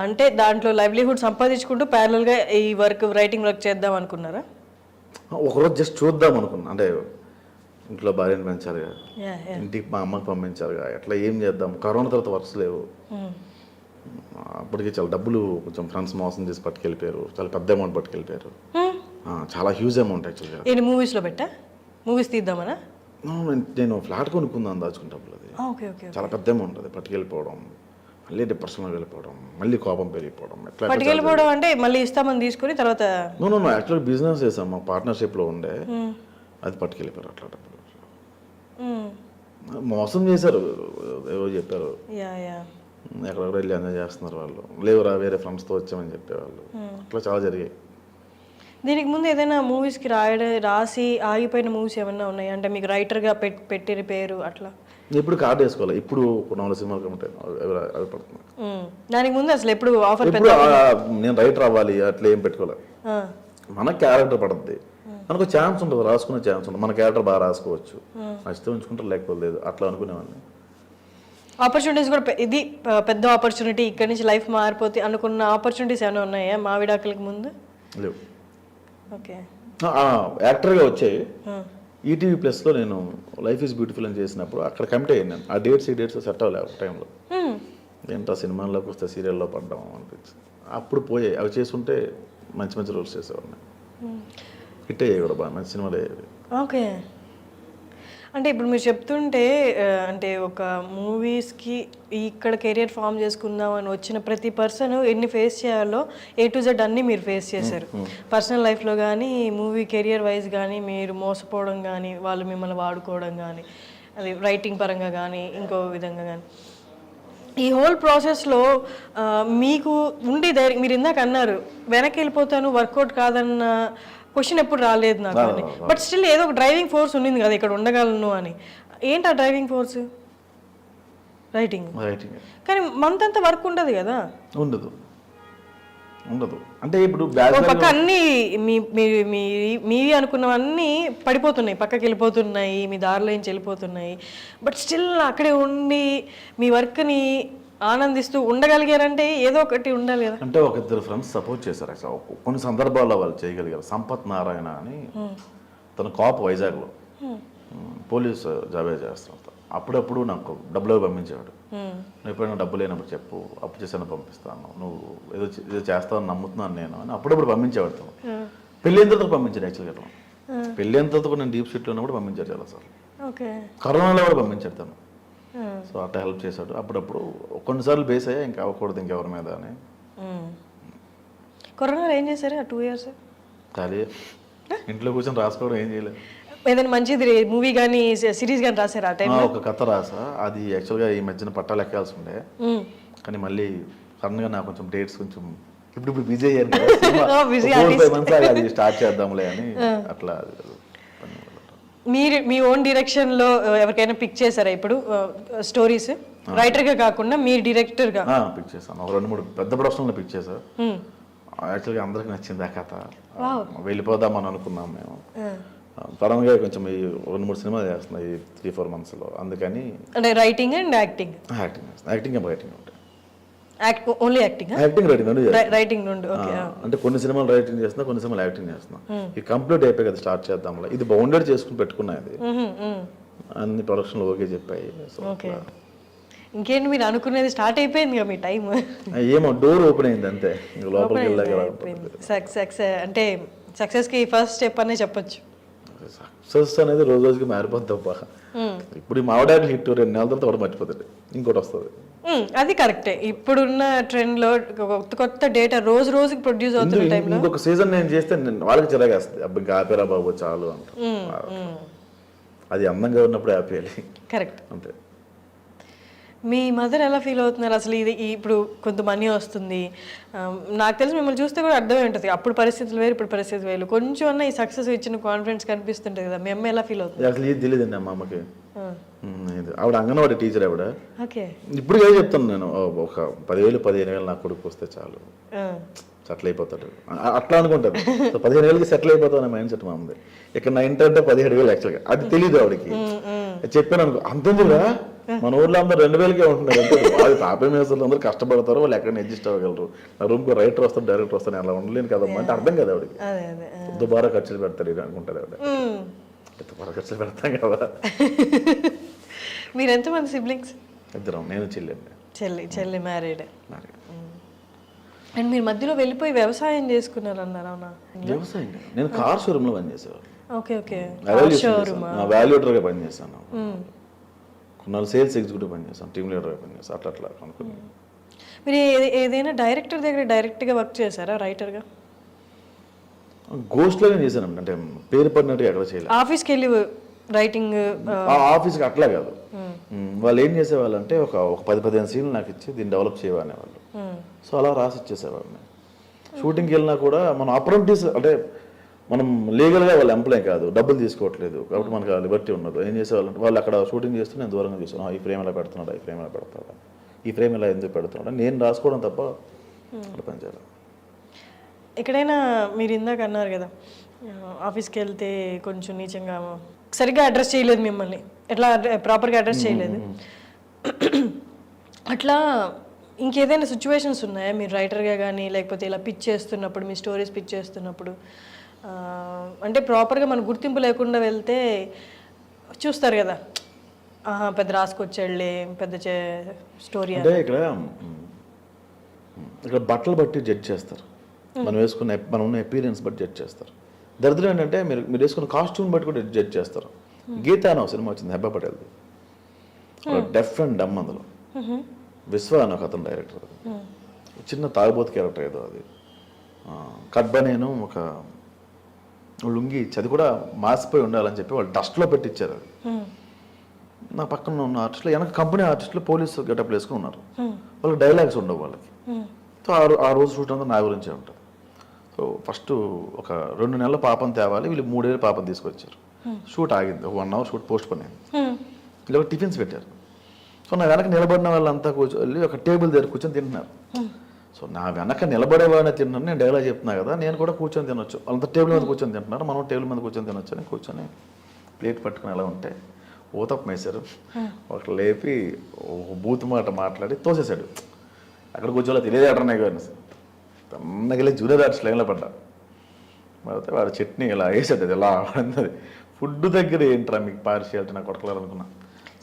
అంటే దాంట్లో లైవ్లీహుడ్ సంపాదించుకుంటూ ప్యారలల్గా ఈ రైటింగ్ వర్క్ చేద్దాం అనుకున్నారా? ఒకరోజు జస్ట్ చూద్దాం అనుకున్నా. అంటే ఇంట్లో భార్యను పెంచారుగా, ఇంటికి మా అమ్మకి పంపించారుగా, ఎట్లా ఏం చేద్దాం. కరోనా తర్వాత వర్క్స్ లేవు. అప్పటికి చాలా డబ్బులు కొంచెం ఫ్రెండ్స్ మోసం చేసి పట్టుకెళ్ళిపోయారు, చాలా పెద్ద అమౌంట్ పట్టుకెళ్ళిపోయారు. చాలా హ్యూజ్ అమౌంట్ యాక్చువల్గా. నేను మూవీస్లో పెట్టా, మూవీస్ తీద్దామనా? నేను ఫ్లాట్ కొనుక్కుందాం దాచుకున్న డబ్బులు. అది చాలా పెద్ద అమౌంట్. అది పట్టుకెళ్ళిపోవడం, మళ్ళీ డిప్రెషన్లో వెళ్ళిపోవడం, మళ్ళీ కోపం పెరిగిపోవడం. ఎట్లా పట్టుకెళ్ళిపోవడం అంటే మళ్ళీ ఇస్తామని తీసుకుని తర్వాత యాక్చువల్గా బిజినెస్ చేసాం, మా పార్ట్నర్షిప్లో ఉండే, అది పట్టుకెళ్ళిపోయారు. అట్లా డబ్బులు మోసం చేశారు, ఏవో చెప్పారు, ఎక్కడెక్కడ వెళ్ళి ఎంజాయ్ చేస్తున్నారు వాళ్ళు, లేవురా వేరే ఫ్రెండ్స్తో వచ్చామని చెప్పేవాళ్ళు. అట్లా చాలా జరిగాయి. దీనికి ముందు ఏదైనా మూవీస్కి రాసి ఆగిపోయిన మూవీస్ ఏమైనా ఉన్నాయి అంటే మీకు రైటర్గా పెట్టిన పేరు అట్లా? ఇప్పుడు కార్డు వేసుకోవాలి. ఇప్పుడు 4 సినిమాలు కమిటాయి, అవి పడుతున్నాయి. దానికి ముందు అసలు ఎప్పుడు ఆఫర్? నేను రైటర్ అవ్వాలి అట్లా ఏం పెట్టుకోలేదు. మన క్యారెక్టర్ పడుతుంది, మనకు ఛాన్స్ ఉంటుంది, రాసుకునే ఛాన్స్ ఉంటుంది. మన క్యారెక్టర్ బాగా రాసుకోవచ్చు, నచ్చితే ఉంచుకుంటారు, లేకపోతే లేదు, అట్లా అనుకునేవాడిని. ఆపర్చునిటీస్ కూడా ఇది పెద్ద ఆపర్చునిటీ, ఇక్కడి నుంచి లైఫ్ మారిపోతే అనుకున్న ఆపర్చునిటీస్ ఏమైనా ఉన్నాయా మా విడాకులకి ముందు? లేవు. ఓకే, యాక్టర్గా వచ్చాయి. ఈటీవీ ప్లస్లో నేను లైఫ్ ఈజ్ బ్యూటిఫుల్ అని చేసినప్పుడు అక్కడ కమిట్ అయ్యాను నేను. ఆ డేట్స్ సెట్ అవ్వలేదు ఒక టైంలో. ఏంటో సినిమాల్లోకి వస్తే సీరియల్లో పడ్డాం అనిపించింది. అప్పుడు పోయాయి. అవి చేస్తుంటే మంచి మంచి రోల్స్ చేసేవాడిని, హిట్ అయ్యాయి కూడా, బాగా మంచి సినిమాలు అయ్యేవి. ఓకే, అంటే ఇప్పుడు మీరు చెప్తుంటే అంటే ఒక మూవీస్కి ఇక్కడ కెరియర్ ఫామ్ చేసుకుందాం అని వచ్చిన ప్రతి పర్సన్ ఎన్ని ఫేస్ చేయాలో A to Z అన్నీ మీరు ఫేస్ చేశారు. పర్సనల్ లైఫ్లో కానీ, మూవీ కెరియర్ వైజ్ కానీ, మీరు మోసపోవడం కానీ, వాళ్ళు మిమ్మల్ని వాడుకోవడం కానీ, అది రైటింగ్ పరంగా కానీ, ఇంకో విధంగా కానీ. ఈ హోల్ ప్రాసెస్లో మీకు ఉండి ధైర్యం, మీరు ఇందాక అన్నారు వెనక్కి వెళ్ళిపోతాను వర్కౌట్ కాదన్న క్వశ్చన్ ఎప్పుడు రాలేదు నాకు అని. బట్ స్టిల్ ఏదో ఒక డ్రైవింగ్ ఫోర్స్ ఉండింది కదా ఇక్కడ ఉండగలను అని. ఏంటి ఆ డ్రైవింగ్ ఫోర్స్? రైటింగ్. కానీ మంత్ అంతా వర్క్ ఉండదు కదా. ఉండదు. అంటే ఇప్పుడు పక్క అన్ని మీవి అనుకున్నవన్నీ పడిపోతున్నాయి, పక్కకి వెళ్ళిపోతున్నాయి, మీ దారిలో నుంచి వెళ్ళిపోతున్నాయి. బట్ స్టిల్ అక్కడే ఉండి మీ వర్క్ని ఆనందిస్తూ ఉండగలిగారంటే ఏదో ఒకటి ఉండాలి కదా. అంటే ఒక ఇద్దరు ఫ్రెండ్స్ సపోర్ట్ చేశారు. కొన్ని సందర్భాల్లో వాళ్ళు చేయగలిగారు. సంపత్ నారాయణ అని, తన కాప్ వైజాగ్లో పోలీస్ జాబే చేస్తాను. అప్పుడప్పుడు నాకు డబ్బులు పంపించేవాడు. నువ్వు ఎప్పుడైనా డబ్బు లేనప్పుడు చెప్పు, అప్పు చేసాను పంపిస్తాను, నువ్వు ఏదో చేస్తావని నమ్ముతున్నాను నేను అని అప్పుడప్పుడు పంపించేవాడు. తను పెళ్ళి అయిన తర్వాత పంపించాడు. యాక్చువల్గా పెళ్ళి అయిన తర్వాత నేను డీప్ షీట్లో ఉన్నప్పుడు పంపించాడు చాలాసార్లు. కరోనాలో కూడా పంపించాడు తను. సో అట్లా హెల్ప్ చేశాడు. అప్పుడప్పుడు కొన్నిసార్లు బేస్ అయ్యా, ఇంకా అవ్వకూడదు ఇంకెవరి మీద అని. కరోనాలో ఏం చేశారు ఆ 2 years? ఖాళీ ఇంట్లో కూర్చొని రాసుకోవడం ఏం చేయలేదు. ఏదైనా మంచిది మూవీ కానీ సిరీస్ కానీ రాసారా ఆ టైం? ఒక కథ రాసా, అది యాక్చువల్గా ఈ మధ్యన పట్టాలు ఎక్కాల్సి ఉండే, కానీ మళ్ళీ సడన్గా నాకు కొంచెం డేట్స్ కొంచెం ఇప్పుడు బిజీ అయ్యాను కదా, Busy 4-5 months అది స్టార్ట్ చేద్దాంలే అని అట్లా. మీరు మీ ఓన్ డైరెక్షన్లో ఎవరికైనా పిక్ చేశారా ఇప్పుడు స్టోరీస్? రైటర్గా కాకుండా మీరు డైరెక్టర్గా పిక్ చేశాను. ఒక 2-3 పెద్ద ప్రొడక్షన్లో పిక్ చేశాను. యాక్చువల్గా అందరికి నచ్చింది ఆ కథ. వెళ్ళిపోదామని అనుకున్నాం మేము. సడన్గా కొంచెం ఈ 2-3 సినిమాలు చేస్తున్నాయి ఈ 3-4 monthsలో, అందుకని. అంటే రైటింగ్ అండ్ యాక్టింగ్ యాక్టింగ్ ఉంటాయి. ఓన్లీ యాక్టింగ్ రైటింగ్ నుండి. ఓకే. అంటే కొన్ని సినిమాలు రైటింగ్ చేస్తున్నా, కొన్ని సినిమాలు యాక్టింగ్ చేస్తున్నా. ఇది కంప్లీట్ అయిపోయి కదా స్టార్ట్ చేద్దాం. ఇది బౌండెడ్ చేసుకుని పెట్టుకున్నది, అన్ని ప్రొడక్షన్లు ఓకే చెప్పాయి. ఓకే. ఇంకేంటి మీరు అనుకునేది స్టార్ట్ అయిపోయింది కదా మీ టైం? ఏమో డోర్ ఓపెన్ అయింది అంతే, లోపలికి వెళ్ళాక. సక్సెస్ అంటే సక్సెస్కి ఫస్ట్ స్టెప్ అనే చెప్పొచ్చు. సక్సెస్ అనేది రోజు రోజుకి మారిపోద్ది తప్ప. ఇప్పుడు ఈ మామిడాకులు హిట్ 2 నెలల తర్వాత ఒకటి మర్చిపోతుంది, ఇంకోటి వస్తుంది. అది కరెక్టే. ఇప్పుడున్న ట్రెండ్ లో కొత్త డేటా రోజు రోజుకి ప్రొడ్యూస్ అవుతున్న టైంలో ఇంకొక సీజన్ నేను చేస్తే వాళ్ళకి చిరాగేస్తుంది, అబ్బా ఇంకా ఆపేరా బాబు చాలు అంట. అది అందంగా ఉన్నప్పుడు ఆపేయాలి. కరెక్ట్. అంతే. మీ మదర్ ఎలా ఫీల్ అవుతున్నారు అసలు? ఇది ఇప్పుడు కొంత మనీ వస్తుంది, నాకు తెలిసి మిమ్మల్ని చూస్తే కూడా అర్థమై ఉంటుంది, అప్పుడు పరిస్థితులు వేరు ఇప్పుడు పరిస్థితులు వేరు, కొంచెం అన్న ఈ సక్సెస్ ఇచ్చిన కాన్ఫిడెన్స్ కనిపిస్తుంటుంది కదా, మీ అమ్మ ఎలా ఫీల్ అవుతుంది? అసలు ఇది తెలియదండి మా అమ్మకి. ఆవిడ అంగన్వాడీ టీచర్ ఆవిడ. ఓకే. ఇప్పుడు ఏం చెప్తాను నేను, ఒక 10,000-15,000 నా కొడుకు వస్తే చాలు, సెటిల్ అయిపోతాడు అట్లా అనుకుంటాను. 15,000కి సెటిల్ అయిపోతాను అనే మైండ్ సెట్ మా ఉంది. ఇక్కడ నా ఇంటర్ అంటే 17,000 యాక్చువల్గా, అది తెలియదు ఆవిడకి. చెప్పాను అనుకో, అంతేగా మన ఊర్లో అందరూ 2,000కే ఉంటున్నారు అంటే, వాళ్ళు తాపే మేసలు అందరూ కష్టపడతారు, వాళ్ళు ఎక్కడ అడ్జస్ట్ అవ్వగలరు. నా రూమ్కి రైటర్ వస్తాడు, డైరెక్టర్ వస్తాను, అలా ఉండలేను కదమ్మా అంటే అర్థం కదా ఆవిడకి. దుబారా ఖర్చులు పెడతారు ఇది అనుకుంటారు ఆవిడ. దుబారా ఖర్చులు పెడతాం కదా. మీరు ఎంతమంది సిబ్లింగ్స్? ఇద్దరం, నేను చెల్లి మ్యారీడ్. అండ్ మీరు మధ్యలో వెళ్ళిపోయి వ్యవసాయం చేసుకున్నారు అన్నారు, అవునా? వ్యవసాయం నేను కార్ షోరూమ్ లో పనిచేసాను. Okay okay. వాల్యూటర్గా పనిచేశాను, కొన్నాళ్ళు సేల్స్ ఎగ్జిక్యూటివ్ పనిచేశాను, టీమ్ లీడర్గా పనిచేస్తాను, అట్లా అనుకున్నాను. మీరు ఏదైనా డైరెక్టర్ దగ్గర డైరెక్ట్గా వర్క్ చేశారా రైటర్గా? గోస్ట్లోనే చేశాను, అంటే పేరు పడినట్టు ఎక్కడ చేయలేదు. ఆఫీస్కి వెళ్ళి రైటింగ్? ఆఫీస్కి అట్లా కాదు, వాళ్ళు ఏం చేసేవాళ్ళు అంటే ఒక 10-15 సీన్లు నాకు ఇచ్చి దీన్ని డెవలప్ చేయవనే వాళ్ళు. సో అలా రాసి ఇచ్చేసేవాళ్ళని. షూటింగ్కి వెళ్ళినా కూడా మనం అప్రెంటిస్ అంటే మనం లీగల్గా వాళ్ళ ఎంప్లాయ్ కాదు, డబ్బులు తీసుకోవట్లేదు కాబట్టి మనకు లిబర్టీ ఉండదు. ఏం చేసేవాళ్ళు వాళ్ళు అక్కడ షూటింగ్ చేస్తూ నేను దూరంగా చూసాను, ఈ ఫ్రేమ్ ఎలా పెడుతున్నాడు, ఈ ఫ్రేమ్ ఎలా పెడతాడు, ఈ ఫ్రేమ్ ఎలా ఎందుకు పెడుతున్నాడు, నేను రాసుకోవడం తప్ప అక్కడ పనిచేయాలి. ఎక్కడైనా మీరు ఇందాక అన్నారు కదా ఆఫీస్కి వెళ్తే కొంచెం నీచంగా సరిగ్గా అడ్రస్ చేయలేదు మిమ్మల్ని, ఎట్లా ప్రాపర్గా అడ్రస్ చేయలేదు, అట్లా ఇంకేదైనా సిచ్యువేషన్స్ ఉన్నాయా మీరు రైటర్గా కానీ లేకపోతే ఇలా పిచ్ చేస్తున్నప్పుడు, మీ స్టోరీస్ పిచ్ చేస్తున్నప్పుడు, అంటే ప్రాపర్గా మన గుర్తింపు లేకుండా వెళ్తే చూస్తారు కదా, పెద్ద రాసుకొచ్చాడులే పెద్ద స్టోరీ అంటే ఇక్కడ బట్టలు బట్టి జడ్జ్ చేస్తారు, మనం ఉన్న ఎపీరియన్స్ బట్టి జడ్జ్ చేస్తారు. దరిద్రం ఏంటంటే మీరు వేసుకున్న కాస్ట్యూమ్ బట్టి కూడా జడ్జ్ చేస్తారు. గీత అనే సినిమా వచ్చింది హెబ్బా పటేల్ది, డెఫ్ అండ్ డమ్, అందులో విశ్వ అని ఒక అతను డైరెక్టర్, చిన్న తాగుబోతు క్యారెక్టర్ ఏదో అది, కడ్బనేను ఒక లుంగి ఇచ్చి అది కూడా మాసిపోయి ఉండాలని చెప్పి వాళ్ళు డస్ట్లో పెట్టించారు. అది నా పక్కన ఉన్న ఆర్టిస్టులు, వెనక కంపెనీ ఆర్టిస్టులు పోలీసు గెటప్లు వేసుకుని ఉన్నారు, వాళ్ళకి డైలాగ్స్ ఉండవు వాళ్ళకి. సో ఆ రోజు షూట్ అంతా నా గురించే ఉంటుంది. సో ఫస్ట్ ఒక 2 నెలల పాపం తేవాలి, వీళ్ళు 3 ఏళ్ళ పాపం తీసుకొచ్చారు. షూట్ ఆగింది, 1 hour షూట్ పోస్ట్ పోన్ అయింది. ఇలా టిఫిన్స్ పెట్టారు. సో నా వెనక నిలబడిన వాళ్ళంతా కూర్చొని ఒక టేబుల్ దగ్గర కూర్చొని తింటున్నారు. సో నా వెనక నిలబడేవాడిని తిన్నాను, నేను డైలాగ్ చెప్తున్నా కదా, నేను కూడా కూర్చొని తినొచ్చు, వాళ్ళంతా టేబుల్ మీద కూర్చొని తింటున్నారు, మనం టేబుల్ మీద కూర్చొని తినొచ్చు అని కూర్చొని ప్లేట్ పట్టుకుని ఎలా ఉంటే ఊతప్ప వేశారు. ఒకటి లేపి బూత్ మాట మాట్లాడి తోసేశాడు. అక్కడ కూర్చోలో తెలియదు అటర్నాయి కానీ తన్నగిలే జూనియర్ ఆర్టిస్ట్ లైన్లో పడ్డా. పడితే వాడు చట్నీ ఇలా వేసాడు, అది ఎలా అన్నది. ఫుడ్ దగ్గర ఏంట్రా మీకు పార్షియాలిటీ, నాకు కొడకలేరు అనుకున్నా.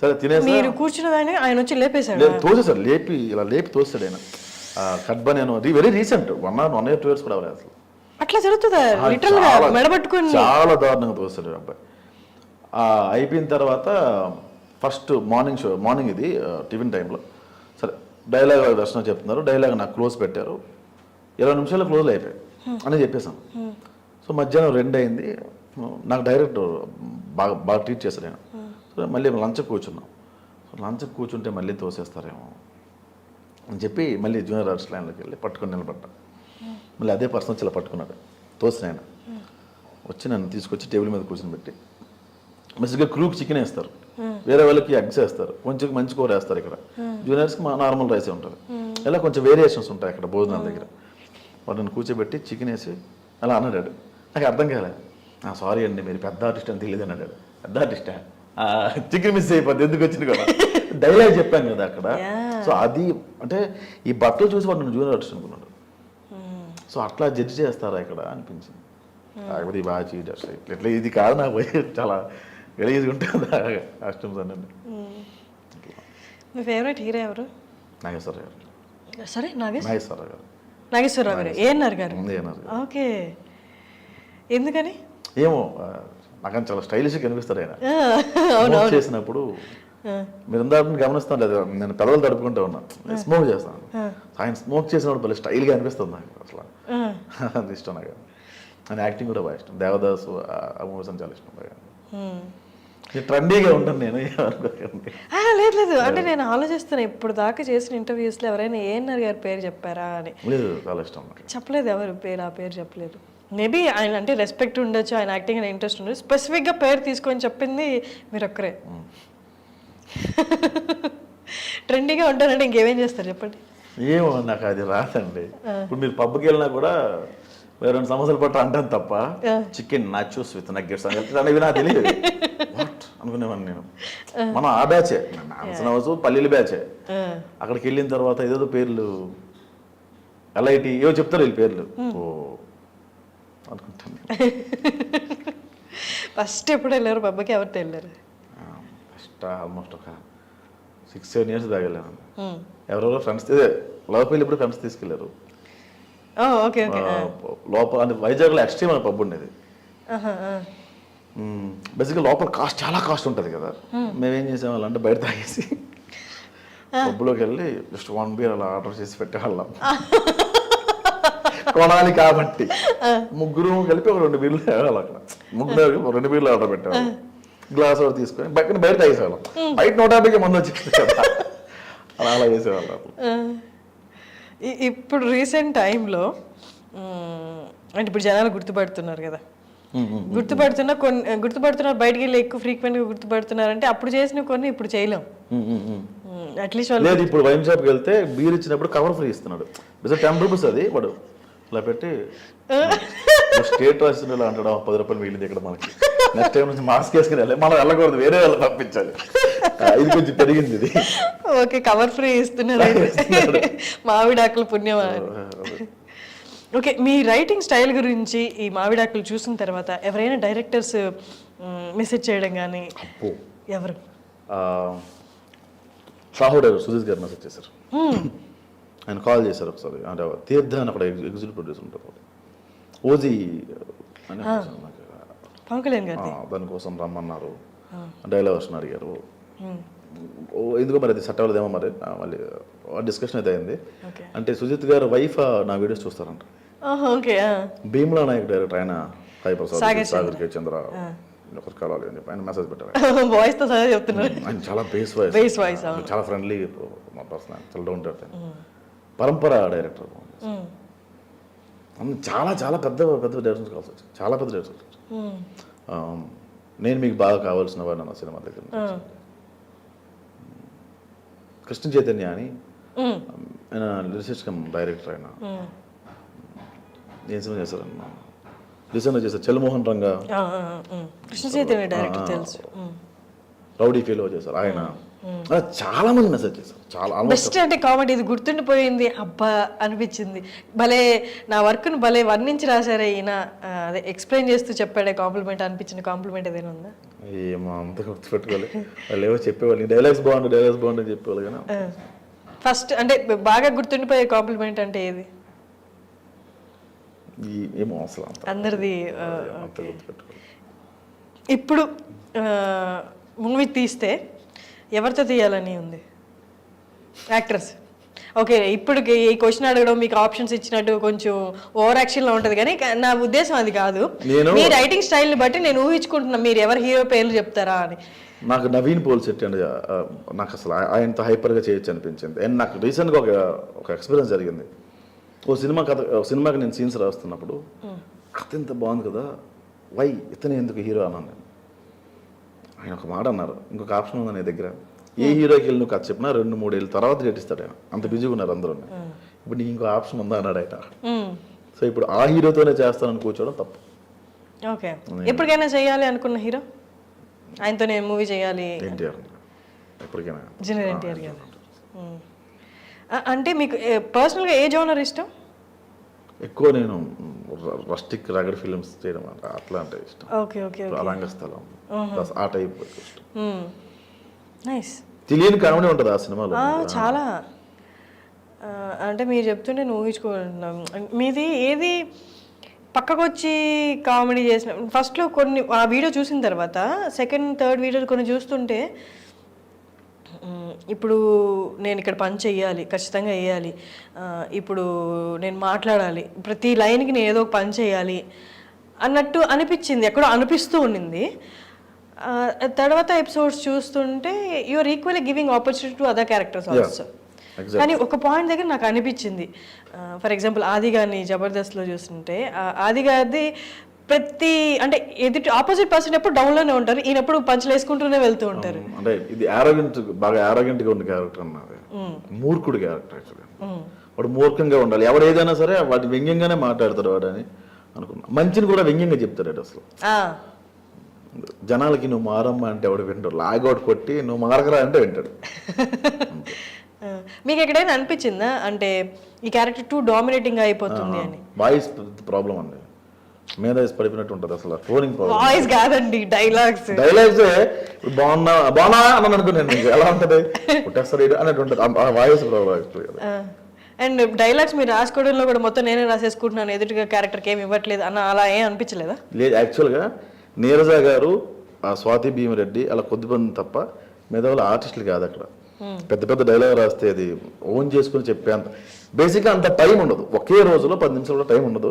సరే తినేసి మీరు కూర్చున్నదాన్ని ఆయన వచ్చి లేపేశాడు, తోసేశాడు, లేపి తోస్తాడు ఆయన. కడ్బా నేను వెరీ రీసెంట్ 1 or 2 years కూడా అవ్వలేదు అసలు. అట్లా జరుగుతుందా? చాలా దారుణంగా తోస్తాడు అబ్బాయి. అయిపోయిన తర్వాత ఫస్ట్ మార్నింగ్ ఇది టిఫిన్ టైంలో సరే డైలాగ్ దర్శనం చెప్తున్నారు, డైలాగ్ నాకు క్లోజ్ పెట్టారు, 20 నిమిషాలు క్లోజ్ అయిపోయాయి అని చెప్పేసాను. సో మధ్యాహ్నం 2 అయింది. నాకు డైరెక్టర్ బాగా బాగా ట్రీట్ చేశారు నేను. సో మళ్ళీ లంచ్ కూర్చున్నాం. సో లంచ్ కూర్చుంటే మళ్ళీ తోసేస్తారేమో అని చెప్పి మళ్ళీ జూనియర్ ఆర్ట్స్ లైన్లోకి వెళ్ళి పట్టుకొని నిలబడ్డా. మళ్ళీ అదే పర్సన్ వచ్చి ఇలా పట్టుకున్నాడు, తోసిన ఆయన వచ్చి నన్ను తీసుకొచ్చి టేబుల్ మీద కూర్చొని పెట్టి బేసిక్గా క్రూకి చికెన్ వేస్తారు, వేరే వాళ్ళకి ఎగ్స్ వేస్తారు, కొంచెం మంచి కూర వేస్తారు. ఇక్కడ జూనియర్స్కి మా నార్మల్ రైసే ఉంటుంది. ఇలా కొంచెం వేరియేషన్స్ ఉంటాయి అక్కడ భోజనాల దగ్గర. వాడు నన్ను కూర్చోబెట్టి చికెన్ వేసి అలా అన్నాడు. నాకు అర్థం కాలేదు. సారీ అండి మీరు పెద్ద ఆర్టిస్ట్ అని తెలియదు అన్నాడు. పెద్ద ఆర్టిస్టా, చికెన్ మిస్ అయిపోద్ది ఎందుకు వచ్చింది కదా, డైలాగ్ చెప్పాను కదా అక్కడ. సో అది అంటే ఈ బట్టలు చూసి వాడు నన్ను జూనియర్ ఆర్టిస్ట్ అనుకున్నాడు. సో అట్లా జడ్జి చేస్తారా ఇక్కడ అనిపించింది. కాకపోతే బాగా చీట్ ఇట్లా ఇది కాదు నాకు పోయి చాలా గలీజ్గా ఉంటుంది కాస్ట్యూమ్స్ అన్నీ. మీ ఫేవరెట్ హీరో ఎవరు? నాగేశ్వర గారు. సరే నాగేశ్వరరావు గారు. నాగేశ్వరరావు గారు. ఏఎన్ఆర్ గారు. ఓకే, ఎందుకని? ఏమో నాకు చాలా స్టైలిష్గా కనిపిస్తారు ఆయన. స్మోక్ చేసినప్పుడు మీరు ఇందాక గమనిస్తాను లేదా, నేను పెదవులు తడుపుకుంటూ ఉన్నాను, స్మోక్ చేస్తాను. ఆయన స్మోక్ చేసినప్పుడు భలే స్టైల్గా అనిపిస్తుంది నాకు. అసలు అది ఇష్టం నాకు. ఆయన యాక్టింగ్ కూడా బాగా ఇష్టం. దేవదాసు ఆ మూవీస్ అని చాలా ఇష్టం బాగా. ట్రెండీగా ఉంటాను నేను. లేదు అంటే నేను ఆలోచిస్తాను ఇప్పుడు దాకా చేసిన ఇంటర్వ్యూస్లో ఎవరైనా ఏఎన్ఆర్ గారి పేరు చెప్పారా అని. లేదు, చాలా ఇష్టం. చెప్పలేదు ఎవరు పేరు, ఆ పేరు చెప్పలేదు. మేబీ ఆయన అంటే రెస్పెక్ట్ ఉండొచ్చు, ఆయన యాక్టింగ్ అని ఇంట్రెస్ట్ ఉండొచ్చు. స్పెసిఫిక్గా పేరు తీసుకొని చెప్పింది మీరు ఒక్కరే. ట్రెండీగా ఉంటారంటే ఇంకేమేం చేస్తారు చెప్పండి. ఏమో నాకు అది రాదండి. ఇప్పుడు మీరు పబ్కి వెళ్ళినా కూడా 2 సంవత్సరాల పాటు అంటాను తప్ప చికెన్ నాచోస్ విత్ నగ్గెట్స్ అనేవి నాకు తెలియదు. వాట్ అనుకునేవాడిని నేను. మనం ఆ బ్యాచే, నాన్సనవచ్చు పల్లీల బ్యాచే. అక్కడికి వెళ్ళిన తర్వాత ఏదేదో పేర్లు ఎల్ఐటి ఏవో చెప్తారు వీళ్ళు పేర్లు. ఓ అనుకుంటాను. ఫస్ట్ ఎప్పుడు వెళ్ళారు పబ్కి? ఎవరితో వెళ్ళారు? ఫస్ట్ ఆల్మోస్ట్ ఒక 6-7 years దాకా వెళ్ళాను. ఎవరెవరో ఫ్రెండ్స్ లవ్ పెళ్ళి ఇప్పుడు ఫ్రెండ్స్ తీసుకెళ్ళారు. Okay okay. లోపల అంటే వైజాగ్లో ఎక్స్ట్రీమ్ అనే పబ్ ఉండేది. బేసిక్గా లోపల చాలా కాస్ట్ ఉంటుంది కదా. మేమేం చేసేవాళ్ళం అంటే బయట తాగేసి పబ్లోకి వెళ్ళి జస్ట్ 1 beer అలా ఆర్డర్ చేసి పెట్టేవాళ్ళం. కొనాలి కాబట్టి ముగ్గురు కలిపి ఒక 2 beerలు తాగేవాళ్ళం. అక్కడ ముగ్గురు 2 beerలు ఆర్డర్ పెట్టేవాళ్ళం. గ్లాస్ ఒకటి తీసుకొని బయట తాగేసేవాళ్ళం. బయట 150కి మంది వచ్చి అలా చేసేవాళ్ళం. ఇప్పుడు రీసెంట్ టైంలో అంటే ఇప్పుడు జనాలు గుర్తుపడుతున్నారు కదా, గుర్తుపడుతున్నారు బయటికి వెళ్ళి ఎక్కువ ఫ్రీక్వెంట్గా గుర్తుపడుతున్నారంటే అప్పుడు చేసిన కొన్ని ఇప్పుడు చేయలేం. అట్లీస్ట్ లేదు, ఇప్పుడు వైన్ షాప్కి వెళ్తే బీర్ ఇచ్చినప్పుడు కవర్ ఫ్రీ ఇస్తున్నాడు. బికాస్ 10 rupees అది వాడు ఇలా పెట్టి స్టేట్ రాసిన అంటాడు 10 రూపాయలు మిగిలింది ఇక్కడ మనకి. నెక్స్ట్ టైం నుంచి మాస్క్ వేసుకుని వెళ్ళాలి, మనం వెళ్ళకూడదు, వేరే వాళ్ళు పంపించాలి. ఇది కొంచెం పెరిగింది ఇది. ఓకే, కవర్ ఫ్రీ ఇస్తున్నారు. మామిడాకుల పుణ్యమా. ఓకే, మీ రైటింగ్ స్టైల్ గురించి ఈ మామిడాకులు చూసిన తర్వాత ఎవరైనా డైరెక్టర్స్ మెసేజ్ చేయడం కానీ ఎవరు? షాహు డైరెక్టర్ సుజిత్ గారు మెసేజ్ చేశారు. ఆయన కాల్ చేశారు ఒకసారి. అంటే తీర్థ అని అక్కడ ఎగ్జిక్యూటివ్ ప్రొడ్యూసర్ ఉంటారు, ఓజీ అని పవన్ కళ్యాణ్ గారు. దానికోసం రమ్మన్నారు, డైలాగ్ వర్షన్ అడిగారు. ఎందుకో మరి అది సెట్ అవ్వలేదేమో మరి. మళ్ళీ డిస్కషన్ అయితే అయింది. అంటే సుజిత్ గారు వైఫ్ నా వీడియోస్ చూస్తారంట. భీమ్లా నాయక్ డైరెక్టర్ ఆయన సాగర్ కే చంద్ర ఒకరు కలవాలి అని చెప్పి ఆయన మెసేజ్ పెట్టారు. వాయిస్ తో సహా చెప్తున్నారు. ఆయన చాలా బేస్ వాయిస్, చాలా ఫ్రెండ్లీ పర్సన్, చాలా డౌన్ టు ఎర్త్. పరంపర డైరెక్టర్. చాలా చాలా పెద్ద పెద్ద డైరెక్టర్స్ కావాల్సి వచ్చింది, చాలా పెద్ద డైరెక్టర్స్. నేను మీకు బాగా కావాల్సిన వాడు నా సినిమా దగ్గర కృష్ణ చైతన్య అని ఆయన లిరిసిస్ట్ కమ్ డైరెక్టర్. ఆయన ఏం సినిమా చేశారన్న రీసెంట్గా చేశారు, చలమోహన్ రంగా. కృష్ణ చైతన్య డైరెక్టర్ తెలుసు. రౌడీ ఫీలో చేశారు ఆయన. చాలా మంది మెసేజ్ చేశారు. చాలా బెస్ట్ అంటే కామెడీ ఇది గుర్తుండిపోయింది అబ్బా అనిపించింది. భలే నా వర్క్ను భలే వర్ణించి రాశారే ఈయన, అదే ఎక్స్ప్లెయిన్ చేస్తూ చెప్పాడే కాంప్లిమెంట్ అనిపించిన కాంప్లిమెంట్ ఏదైనా ఉందా? ఏమో అంత గుర్తుపెట్టుకోవాలి. వాళ్ళు ఏవో చెప్పేవాళ్ళు, డైలాగ్స్ బాగుంది అని చెప్పేవాళ్ళు. కానీ ఫస్ట్ అంటే బాగా గుర్తుండిపోయే కాంప్లిమెంట్ అంటే ఏది? ఏమో అసలు అందరిది. ఇప్పుడు మూవీ తీస్తే ఎవరితో తీయాలని ఉంది యాక్టర్స్? ఓకే ఇప్పుడు ఈ క్వశ్చన్ అడగడం మీకు ఆప్షన్స్ ఇచ్చినట్టు కొంచెం ఓవర్ యాక్షన్ లో ఉంటది కానీ నా ఉద్దేశం అది కాదు. మీ రైటింగ్ స్టైల్ బట్టి నేను ఊహించుకుంటున్నా మీరు ఎవరు హీరో పేర్లు చెప్తారా అని. నాకు నవీన్ పోల్శెట్టి అండి నాకు అసలు ఆయనతో హైపర్గా చేయొచ్చు అనిపించింది. అండ్ నాకు రీసెంట్గా ఒక ఎక్స్పీరియన్స్ జరిగింది. సినిమాకి నేను సీన్స్ రాస్తున్నప్పుడు కథ ఇంత బాగుంది కదా, వై ఇతనే ఎందుకు హీరో అన్నాను నేను. ఆయన ఒక మాట అన్నారు, ఇంకొక ఆప్షన్ ఉంది నీ దగ్గర, ఏ హీరోకి వెళ్ళి నువ్వు కథ చెప్పినా 2-3 ఏళ్ళ తర్వాత చేటిస్తాడు ఆయన, అంత బిజీగా ఉన్నారు అందరూ. ఇప్పుడు నీకు ఇంకో ఆప్షన్ ఉందా అన్నాడు ఆయన. సో ఇప్పుడు ఆ హీరోతోనే చేస్తానని కూర్చోవడం తప్పు. ఓకే, ఎప్పటికైనా చేయాలి అనుకున్న హీరో ఆయనతో నేను మూవీ చేయాలి. ఎన్టీఆర్ ఎప్పటికైనా జూనియర్ ఎన్టీఆర్ గారు. అంటే మీకు పర్సనల్గా ఏ జోనర్ ఇష్టం? ఎక్కువ నేను రస్టిక్ రగడ్ ఫిల్మ్స్ చేయడం అట్లా అంటే ఇష్టం. ఓకే ఓకే, రంగస్థలం ఆ టైప్ ఇష్టం. నైస్. తెలియని కామెడీ ఉంటుంది ఆ సినిమాలో చాలా. అంటే మీరు చెప్తుంటే నువ్వు ఊహించుకుంటున్నాం. మీది ఏది పక్కకు వచ్చి కామెడీ చేసిన ఫస్ట్లో కొన్ని ఆ వీడియో చూసిన తర్వాత సెకండ్ థర్డ్ వీడియో కొన్ని చూస్తుంటే ఇప్పుడు నేను ఇక్కడ పని చెయ్యాలి, ఖచ్చితంగా వేయాలి, ఇప్పుడు నేను మాట్లాడాలి, ప్రతి లైన్కి నేను ఏదో ఒక పని చేయాలి అన్నట్టు అనిపించింది, ఎక్కడో అనిపిస్తూ ఉండింది. తర్వాత ఎపిసోడ్స్ చూస్తుంటే you are equally giving opportunity to other characters also. కానీ ఒక పాయింట్ దగ్గర నాకు అనిపించింది, ఫర్ ఎగ్జాంపుల్ ఆది గారిని జబర్దస్త్లో చూస్తుంటే ఆది గారిది ప్రతి అంటే ఎదుటి ఆపోజిట్ పర్సన్ ఎప్పుడు డౌన్లోనే ఉంటారు, ఈయన ఎప్పుడు పంచులు వేసుకుంటూనే వెళ్తూ ఉంటారు. అంటే ఇది ఆరోగెంట్, బాగా ఆరోగెంట్గా ఉన్న క్యారెక్టర్ అన్నది, మూర్ఖుడు క్యారెక్టర్ యాక్చువల్గా. వాడు మూర్ఖంగా ఉండాలి, ఎవడు ఏదైనా సరే వాటి వ్యంగ్యంగానే మాట్లాడతాడు వాడు అని అనుకున్నా. మంచిని కూడా వ్యంగ్యంగా చెప్తాడు అసలు. జనాలకి నువ్వు మారమ్మా అంటే ఎవడు వింటాడు, లాగౌట్ కొట్టి నువ్వు మారకరా అంటే వింటాడు. మీకు ఎక్కడైనా అనిపించిందా అంటే ఈ క్యారెక్టర్ టూ డామినేటింగ్ అయిపోతుంది అని? వాయిస్ ప్రాబ్లం అండి, మీద పడిపోయినట్టు ఉంటుంది అసలు. ఫోనింగ్ వాయిస్ కాదండి, డైలాగ్స్ బాగున్నా అని అనుకున్నాను. ఎలా ఉంటుంది పుట్టేస్తారు అన్నట్టు ఉంటుంది ఆ వాయిస్ ప్రాబ్లం. అండ్ డైలాగ్స్ మీరు రాసుకోవడంలో కూడా మొత్తం నేనే రాసేసుకుంటున్నాను, ఎదుటిగా క్యారెక్టర్కి ఏమి ఇవ్వట్లేదు అన్న అలా ఏం అనిపించలేదా? లేదు, యాక్చువల్గా నీరజ గారు, స్వాతి భీమిరెడ్డి అలా కొద్దిమంది తప్ప మిగతా వాళ్ళు ఆర్టిస్టులు కాదు. అక్కడ పెద్ద పెద్ద డైలాగ్ రాస్తే అది ఓన్ చేసుకుని చెప్పేంత బేసిక్గా అంత టైం ఉండదు, ఒకే రోజులో 10 నిమిషాలు కూడా టైం ఉండదు.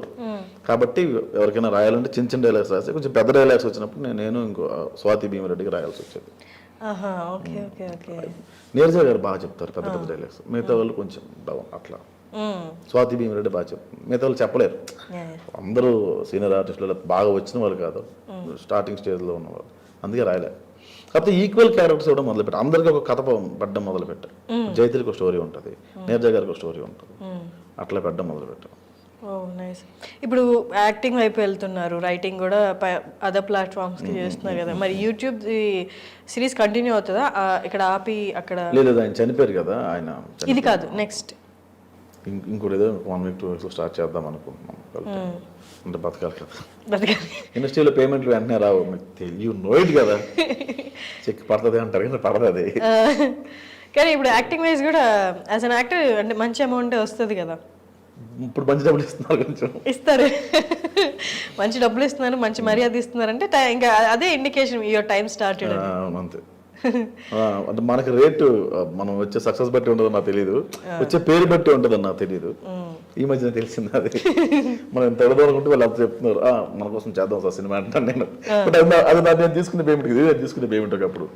కాబట్టి ఎవరికైనా రాయాలంటే చిన్న చిన్న డైలాగ్స్ రాస్తే, కొంచెం పెద్ద డైలాగ్స్ వచ్చినప్పుడు నేను ఇంకో స్వాతి భీమిరెడ్డికి రాయాల్సి వచ్చేది. నీరజ గారు బాగా చెప్తారు పెద్ద పెద్ద డైలాగ్స్, మిగతా వాళ్ళు కొంచెం డౌన్ అట్లా. స్వాతి భీమిరెడ్డి బాగా చెప్తారు, మిగతా వాళ్ళు చెప్పలేరు. అందరూ సీనియర్ ఆర్టిస్టులు బాగా వచ్చిన వాళ్ళు కాదు, స్టార్టింగ్ స్టేజ్లో ఉన్నవాళ్ళు, అందుకే రాయలేరు. కాకపోతే ఈక్వల్ క్యారెక్టర్స్ ఇవ్వడం మొదలుపెట్టారు, అందరికీ ఒక కథ పడ్డం మొదలుపెట్టారు. జైత్రికి ఒక స్టోరీ ఉంటుంది, నీరజ గారికి ఒక స్టోరీ ఉంటుంది, అట్లా పెట్టడం మొదలుపెట్టారు. నైస్. ఇప్పుడు యాక్టింగ్ వైపు వెళ్తున్నారు, రైటింగ్ కూడా అదర్ ప్లాట్ఫామ్స్కి చేస్తున్నారు కదా, మరి యూట్యూబ్ సిరీస్ కంటిన్యూ అవుతుందా ఇక్కడ ఆపి అక్కడ? లేదు, ఆయన చనిపోయారు కదా ఆయన. ఇది కాదు, నెక్స్ట్ ఇంకోటి ఏదో 1 week 2 weeks స్టార్ట్ చేద్దాం అనుకుంటున్నాం. అంటే బతకాలి కదా, ఇండస్ట్రీలో పేమెంట్లు వెంటనే రావు, మీకు తెలియదు కదా, చెక్ పడుతుంది అంటారు కానీ పడుతుంది. కానీ ఇప్పుడు యాక్టింగ్ వైజ్ కూడా యాజ్ అన్ యాక్టర్ అంటే మంచి అమౌంట్ వస్తుంది కదా. ఇప్పుడు మంచి డబ్బులు ఇస్తున్నారు, కొంచెం ఇస్తారు, మంచి డబ్బులు ఇస్తున్నారు, మంచి మర్యాద ఇస్తున్నారు అంటే ఇంకా అదే ఇండికేషన్ యువర్ టైం స్టార్టెడ్. అంతే. అంటే మనకి రేటు మనం వచ్చే సక్సెస్ బట్టి ఉండదు నాకు తెలియదు, వచ్చే పేరు బట్టి ఉంటుంది నాకు తెలియదు. ఈ మధ్యన తెలిసింది అది. మనం ఎంత ఎడదనుకుంటే వాళ్ళు అంత చెప్తున్నారు, మన కోసం చేద్దాం సార్ సినిమా అంటాను నేను. బట్ అది నేను తీసుకునే పేమెంట్, ఇది తీసుకునే పేమెంట్ అప్పుడు.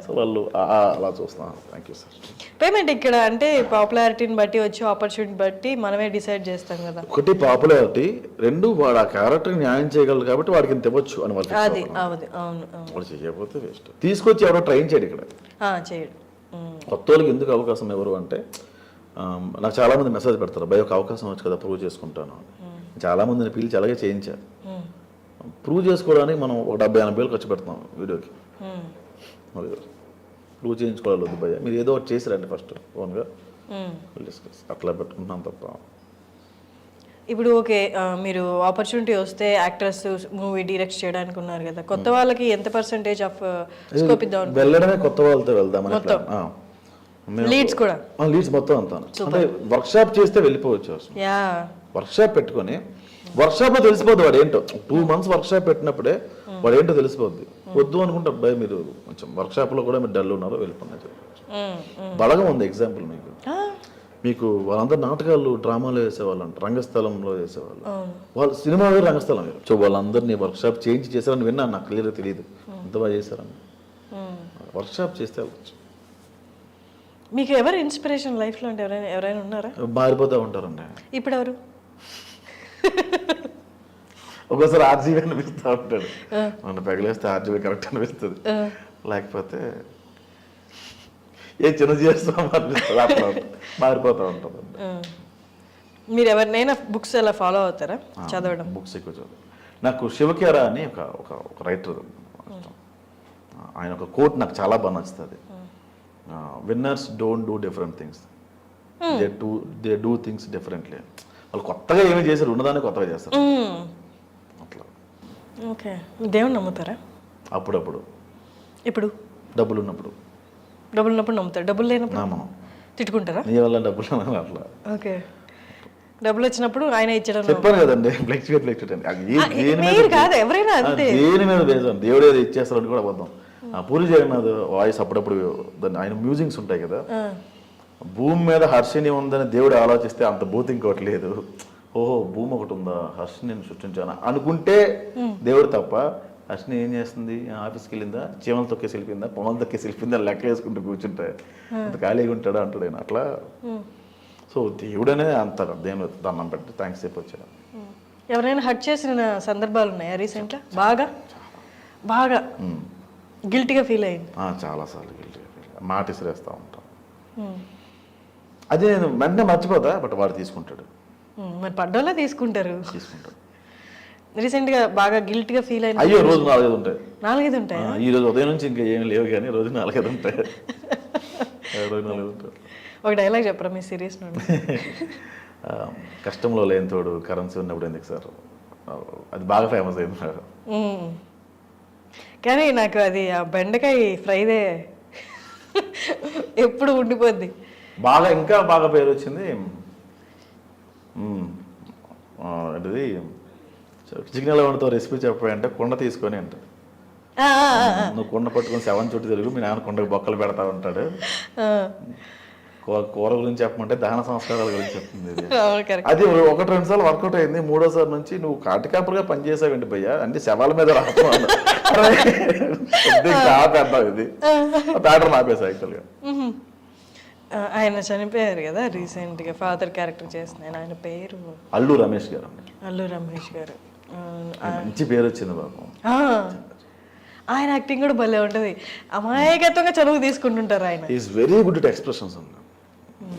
సో వాళ్ళు అలా చూస్తున్నాను. Thank you sir. పేమెంట్ ఇక్కడ అంటే పాపులారిటీని బట్టి వచ్చే ఆపర్చునిటీ బట్టి మనమే డిసైడ్ చేస్తాం కదా. ఒకటి పాపులారిటీ, 2 వాడు ఆ క్యారెక్టర్ న్యాయం చేయగలరు కాబట్టి వాడికి ఇంత ఇవ్వచ్చు అని వాళ్ళు. అది అవును, వాడు చేయకపోతే వేస్ట్. తీసుకొచ్చి ఎవరో ట్రైన్ చేయడు ఇక్కడ, చేయడు. కొత్త వాళ్ళకి ఎందుకు అవకాశం ఎవరు అంటే, నాకు చాలా మంది మెసేజ్ పెడతారు, భయ ఒక అవకాశం వచ్చు కదా ప్రూవ్ చేసుకుంటాను. చాలా మందిని పిలిచి అలాగే చేయించారు. ప్రూవ్ చేసుకోవడానికి మనం ఒక 70-80 వేలు ఖర్చు పెడతాం వీడియోకి. ప్రూవ్ చేయించుకోవాలి వద్దు భయ, మీరు ఏదో ఒకటి చేసిరండి ఫస్ట్ ఓన్గా డిస్కస్, అట్లా పెట్టుకుంటున్నాం తప్ప. ఇప్పుడు ఓకే, మీరు ఆపర్చునిటీ వస్తే యాక్టర్స్ మూవీ డైరెక్ట్ చేయడానికి ఉన్నారు కదా, కొత్త వాళ్ళకి ఎంత పర్సెంటేజ్ ఆఫ్ స్కోప్ ఇద్దాం? వెళ్ళడమే కొత్త వాళ్ళతో వెళ్దామని. లీడ్స్ కూడా లీడ్స్ మొత్తం అంతా అంటే వర్క్షాప్ చేస్తే వెళ్ళిపోవచ్చు. వర్క్షాప్ పెట్టుకొని వర్క్షాప్లో తెలిసిపోద్ది వాడు ఏంటో. 2 months వర్క్షాప్ పెట్టినప్పుడే వాడు ఏంటో తెలిసిపోద్ది. వద్దు అనుకుంటే అబ్బాయి మీరు కొంచెం వర్క్షాప్లో కూడా మీరు డల్ ఉన్నారు వెళ్ళిపోయినా చెప్పచ్చు. బలగం ఉంది ఎగ్జాంపుల్ మీకు. మీకు వాళ్ళందరూ నాటకాలు డ్రామాలో వేసేవాళ్ళు అంట, రంగస్థలంలో వేసేవాళ్ళు. వాళ్ళు సినిమా వేరు, రంగస్థలం వేరు. సో వాళ్ళందరినీ వర్క్షాప్ చేంజ్ చేశారని విన్నాను, నాకు క్లియర్గా తెలియదు ఎంత బాగా చేశారని. వర్క్షాప్ చేస్తే వెళ్ళచ్చు. మీకు ఎవరు ఇన్స్పిరేషన్ లైఫ్లో అంటే ఎవరైనా ఉన్నారా? మారిపోతూ ఉంటారండి. ఇప్పుడు ఎవరు? ఒకసారి ఆర్జీవీ అనిపిస్తూ ఉంటాడు, నన్ను పెగలేస్తే ఆర్జీవీ కరెక్ట్ అనిపిస్తుంది, లేకపోతే ఏ చిన్న చేస్తాం అనిపిస్తుంది, అట్లా మారిపోతూ ఉంటుంది. మీరు ఎవరినైనా బుక్స్ అలా ఫాలో అవుతారా చదవడం? బుక్స్ ఎక్కువ చదువు. నాకు శివకేరా అని ఒక రైటర్, ఆయన ఒక కోట్ నాకు చాలా బాగా నచ్చుతుంది. Winners don't do different things, they do things differently. వాళ్ళు కొత్తగా ఏమి చేశారు, ఉన్నదాన్ని కొత్తగా చేస్తారు అట్లా. ఓకే. దేవుని నమ్ముతారా? అప్పుడప్పుడు. ఇప్పుడు డబ్బులు ఉన్నప్పుడు నమ్ముతారు, డబ్బులు లేనప్పుడు నమ్మను. తిట్టుకుంటారా? నీ వల్ల డబ్బులు అట్లా. ఓకే. డబ్బులు వచ్చినప్పుడు ఆయన ఇచ్చడం చెప్పాను కదండి, ఫ్లెక్చువేట్ అని. ఎవరైనా అంతే, దేని మీద బేజం, దేవుడు ఏదో ఇచ్చేస్తారని కూడా అబద్ధం. పూరి జగన్నాథ్ వాయిస్ అప్పుడప్పుడు దాన్ని ఆయన మ్యూజిక్స్ ఉంటాయి కదా, భూమి మీద హర్షిని ఉందని దేవుడు ఆలోచిస్తే అంత భూతి ఇంకోటి లేదు. ఓహో భూమి ఒకటి ఉందా, హర్షిని నేను సృష్టించాను అనుకుంటే దేవుడు తప్ప, హర్షిని ఏం చేస్తుంది, ఆఫీస్కి వెళ్ళిందా, చీమలు తొక్కేసి వెళ్ళిపోయిందా, పొలం తొక్కేసి వెళ్ళిపోయిందా, లెక్క వేసుకుంటూ కూర్చుంటే అంత ఖాళీగా ఉంటాడా అంటాడు ఆయన అట్లా. సో దేవుడనే అంత దేవుడు దండం పెట్టి థ్యాంక్స్ చెప్పి వచ్చాడు. ఎవరైనా హర్ట్ చేసిన సందర్భాలు ఉన్నాయా రీసెంట్గా? బాగా గిల్టీగా ఫీల్ అయింది? చాలాసార్లు గిల్టీగా ఫీల్, మాట ఇసిరేస్తూ ఉంటాం. అది నేను వెంటనే మర్చిపోతా, బట్ వాడు తీసుకుంటాడు. మరి పడ్డోళ్ళే తీసుకుంటారు. రీసెంట్గా బాగా గిల్టీగా ఫీల్ అయింది? అయ్యో రోజు 4-5 ఉంటాయి. 4-5 ఉంటాయి? ఈ రోజు ఉదయం నుంచి ఇంకా ఏమి లేవు, కానీ రోజు 4-5 ఉంటాయి. రోజు 4-5 ఉంటాయి. ఒక డైలాగ్ చెప్పరా మీ సిరీస్ నుండి? కష్టంలో లేని తోడు కరెన్సీ ఉన్నప్పుడు ఎందుకు సార్, అది బాగా ఫేమస్ అయింది. కానీ నాకు అది ఆ బెండకాయ ఫ్రైదే ఎప్పుడు ఉండిపోద్ది. ఇంకా బాగా పేరు వచ్చింది అది, చికెన్ వండుతో రెసిపీ చెప్పాయంటే కుండ తీసుకొని అంట, నువ్వు కుండ పట్టుకొని 7 చుట్టూ తిరుగు, మీ నాన్న కుండకు బొక్కలు పెడతా ఉంటాడు. కూర గురించి చెప్పమంటే దహన సంస్కారాల గురించి చెప్తుంది. అది 1-2 సార్లు వర్కౌట్ అయింది. 3వసారి నుంచి నువ్వు కాటికాపులుగా పనిచేసావండి భయ్యా, అంటే శవాల మీద రాస్తున్నాను ఇది ప్యాటర్న్ ఆపేసా యాక్చువల్గా. ఆయన చనిపోయారు కదా రీసెంట్గా, ఫాదర్ క్యారెక్టర్ చేస్తున్నాను. ఆయన పేరు అల్లు రమేష్ గారు. మంచి పేరు వచ్చింది బాబు. ఆయన యాక్టింగ్ కూడా భలే ఉంటుంది, అమాయకత్వంగా చదువు తీసుకుంటుంటారు ఆయన. Is very good at expressions అన్న.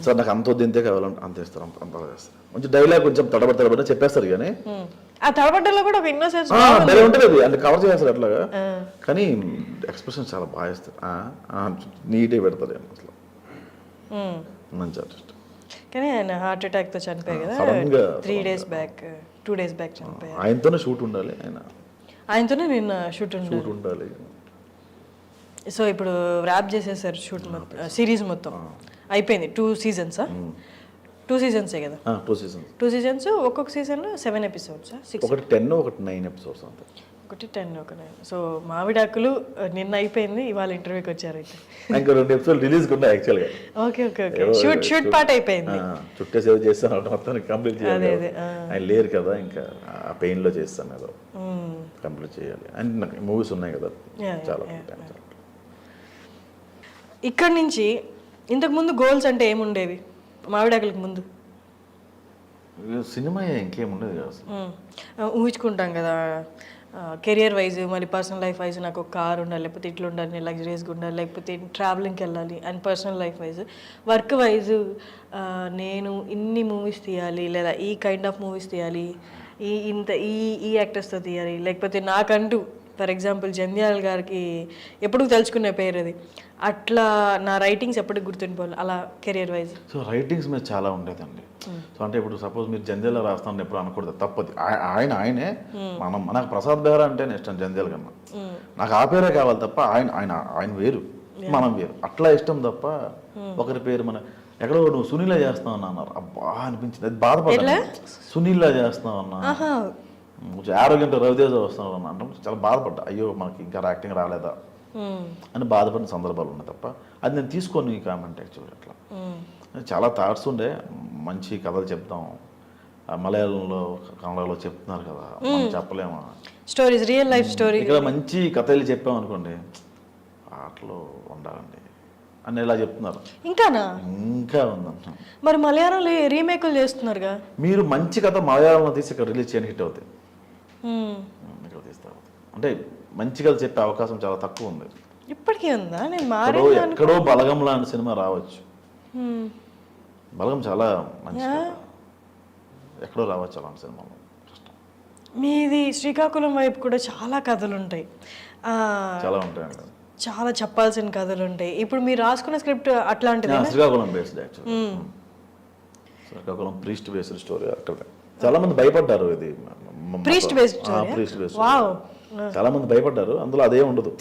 సార్ నాకు అంత వద్దు కావాలంటే అంత ఇస్తారు, అంత చేస్తారు. మంచి డైలాగ్ కొంచెం తడబడి చెప్పేస్తారు, కానీ ఆ తడబడ్డలో కూడా ఒక ఇన్నోసెన్స్ ఉంటుంది, అది అంటే కవర్ చేస్తారు అట్లాగా. కానీ ఎక్స్ప్రెషన్ చాలా బాగా ఇస్తారు, నీట్గా పెడతారు అసలు. మంచి ఆర్టిస్ట్. కానీ ఆయన హార్ట్ అటాక్తో చనిపోయారు కదా, 2 days బ్యాక్ చనిపోయారు. ఆయనతోనే షూట్ ఉండాలి, ఆయనతోనే నిన్న షూట్ ఉండాలి. సో ఇప్పుడు ర్యాప్ చేసేసారు షూట్ మొత్తం, సిరీస్ మొత్తం అయిపోయింది. 2 seasons 2 seasons కదా? 2 seasons. ఒక్కొక్క సీజన్లో 7 episodes, 6. ఒకటి 10, ఒకటి 9 episodes అంతే. ఒకటి 10, ఒక 9. సో మావిడాకులు నిన్న అయిపోయింది, ఇవాళ ఇంటర్వ్యూకి వచ్చారు. అయితే ఇంకా 2 episodes రిలీజ్ ఉన్నాయి యాక్చువల్గా. ఓకే. షూట్ పార్ట్ అయిపోయింది, చుట్టే సేవ్ చేస్తాను మొత్తానికి కంప్లీట్ చేయాలి. ఆయన లేరు కదా, ఇంకా ఆ పెయిన్లో చేస్తాను ఏదో కంప్లీట్ చేయాలి. అండ్ నాకు మూవీస్ ఉన్నాయి కదా చాలా. ఇక్కడ నుంచి ఇంతకు ముందు గోల్స్ అంటే ఏముండేవి మావిడాకులకు ముందు? సినిమా ఇంకేముండేది కదా, ఊహించుకుంటాం కదా కెరియర్ వైజ్, మళ్ళీ పర్సనల్ లైఫ్ వైజ్ నాకు ఒక కార్ ఉండాలి, లేకపోతే ఇట్లా ఉండాలి, నేను లగ్జరీస్గా ఉండాలి, లేకపోతే ట్రావెలింగ్కి వెళ్ళాలి. And personal life wise, work wise నేను ఇన్ని మూవీస్ తీయాలి, లేదా ఈ కైండ్ ఆఫ్ మూవీస్ తీయాలి, ఈ యాక్టర్స్తో తీయాలి, లేకపోతే నాకంటూ ఫర్ ఎగ్జాంపుల్ జంధ్యాల గారికి ఎప్పుడు తలుచుకునే పేరు అది, అట్లా నా రైటింగ్స్ ఎప్పటికి గుర్తుండిపోవాలి అలా కెరియర్ వైజ్. సో రైటింగ్స్ మీద చాలా ఉండేదండి. సో అంటే ఇప్పుడు సపోజ్ మీరు జంధ్యాల రాస్తాను ఎప్పుడు అనకూడదు, తప్పది. ఆయనే నాకు ప్రసాద్ బెహ్రా అంటే ఇష్టం జంధ్యాల కన్నా, నాకు ఆ పేరే కావాలి తప్ప ఆయన వేరు, మనం వేరు, అట్లా ఇష్టం తప్ప ఒకరి పేరు మన ఎక్కడో నువ్వు సునీలా చేస్తావు అన్నారు, అబ్బా అనిపించింది, అది బాధపడ్డా. సునీలా చేస్తావు అన్నా, ఆరోగ్యంతో రవితేజ వస్తున్నావు అన్న అంటే చాలా బాధపడ్డా, అయ్యో మనకి ఇంకా యాక్టింగ్ రాలేదా అని బాధపడిన సందర్భాలు ఉన్నాయి తప్ప అది నేను తీసుకొని కామెంట్ యాక్చువల్గా అట్లా చాలా థాట్స్ ఉండే మంచి కథలు చెప్తాం మలయాళంలో కన్నడలో చెప్తున్నారు కదా మనం చెప్పలేమా స్టోరీస్ రియల్ లైఫ్ స్టోరీ ఇక్కడ మంచి కథలు చెప్పాం అనుకోండి ఆటలో ఉండాలండి అని ఇలా చెప్తున్నారు ఇంకానా ఇంకా ఉందంట మరి మలయాళంలో రీమేకులు చేస్తున్నారుగా మీరు మంచి కథ మలయాళంలో తీసి ఇక్కడ రిలీజ్ చేయని హిట్ అవుతాయి ఇక్కడ తీస్తారు అంటే మంచి కథ చెప్పే అవకాశం చాలా తక్కువ ఉంది ఇప్పటికీ ఉందా నేను ఎక్కడో బలగం లాంటి సినిమా రావచ్చు బలగం చాలా మంచి ఎక్కడో రావచ్చు అలాంటి సినిమాలో మీది శ్రీకాకుళం వైపు కూడా చాలా కథలు ఉంటాయి చాలా ఉంటాయండి చాలా చెప్పాల్సిన కథలు ఉంటాయి ఇప్పుడు మీరు రాసుకున్న స్క్రిప్ట్ అట్లాంటిది Srikakulam based actually Srikakulam priest based story అక్కడ చాలా మంది భయపడ్డారు ఇది ప్రీస్ట్ బేస్డ్ వావ్ చాలా మంది భయపడ్డారు అందులో అదే ఉండదు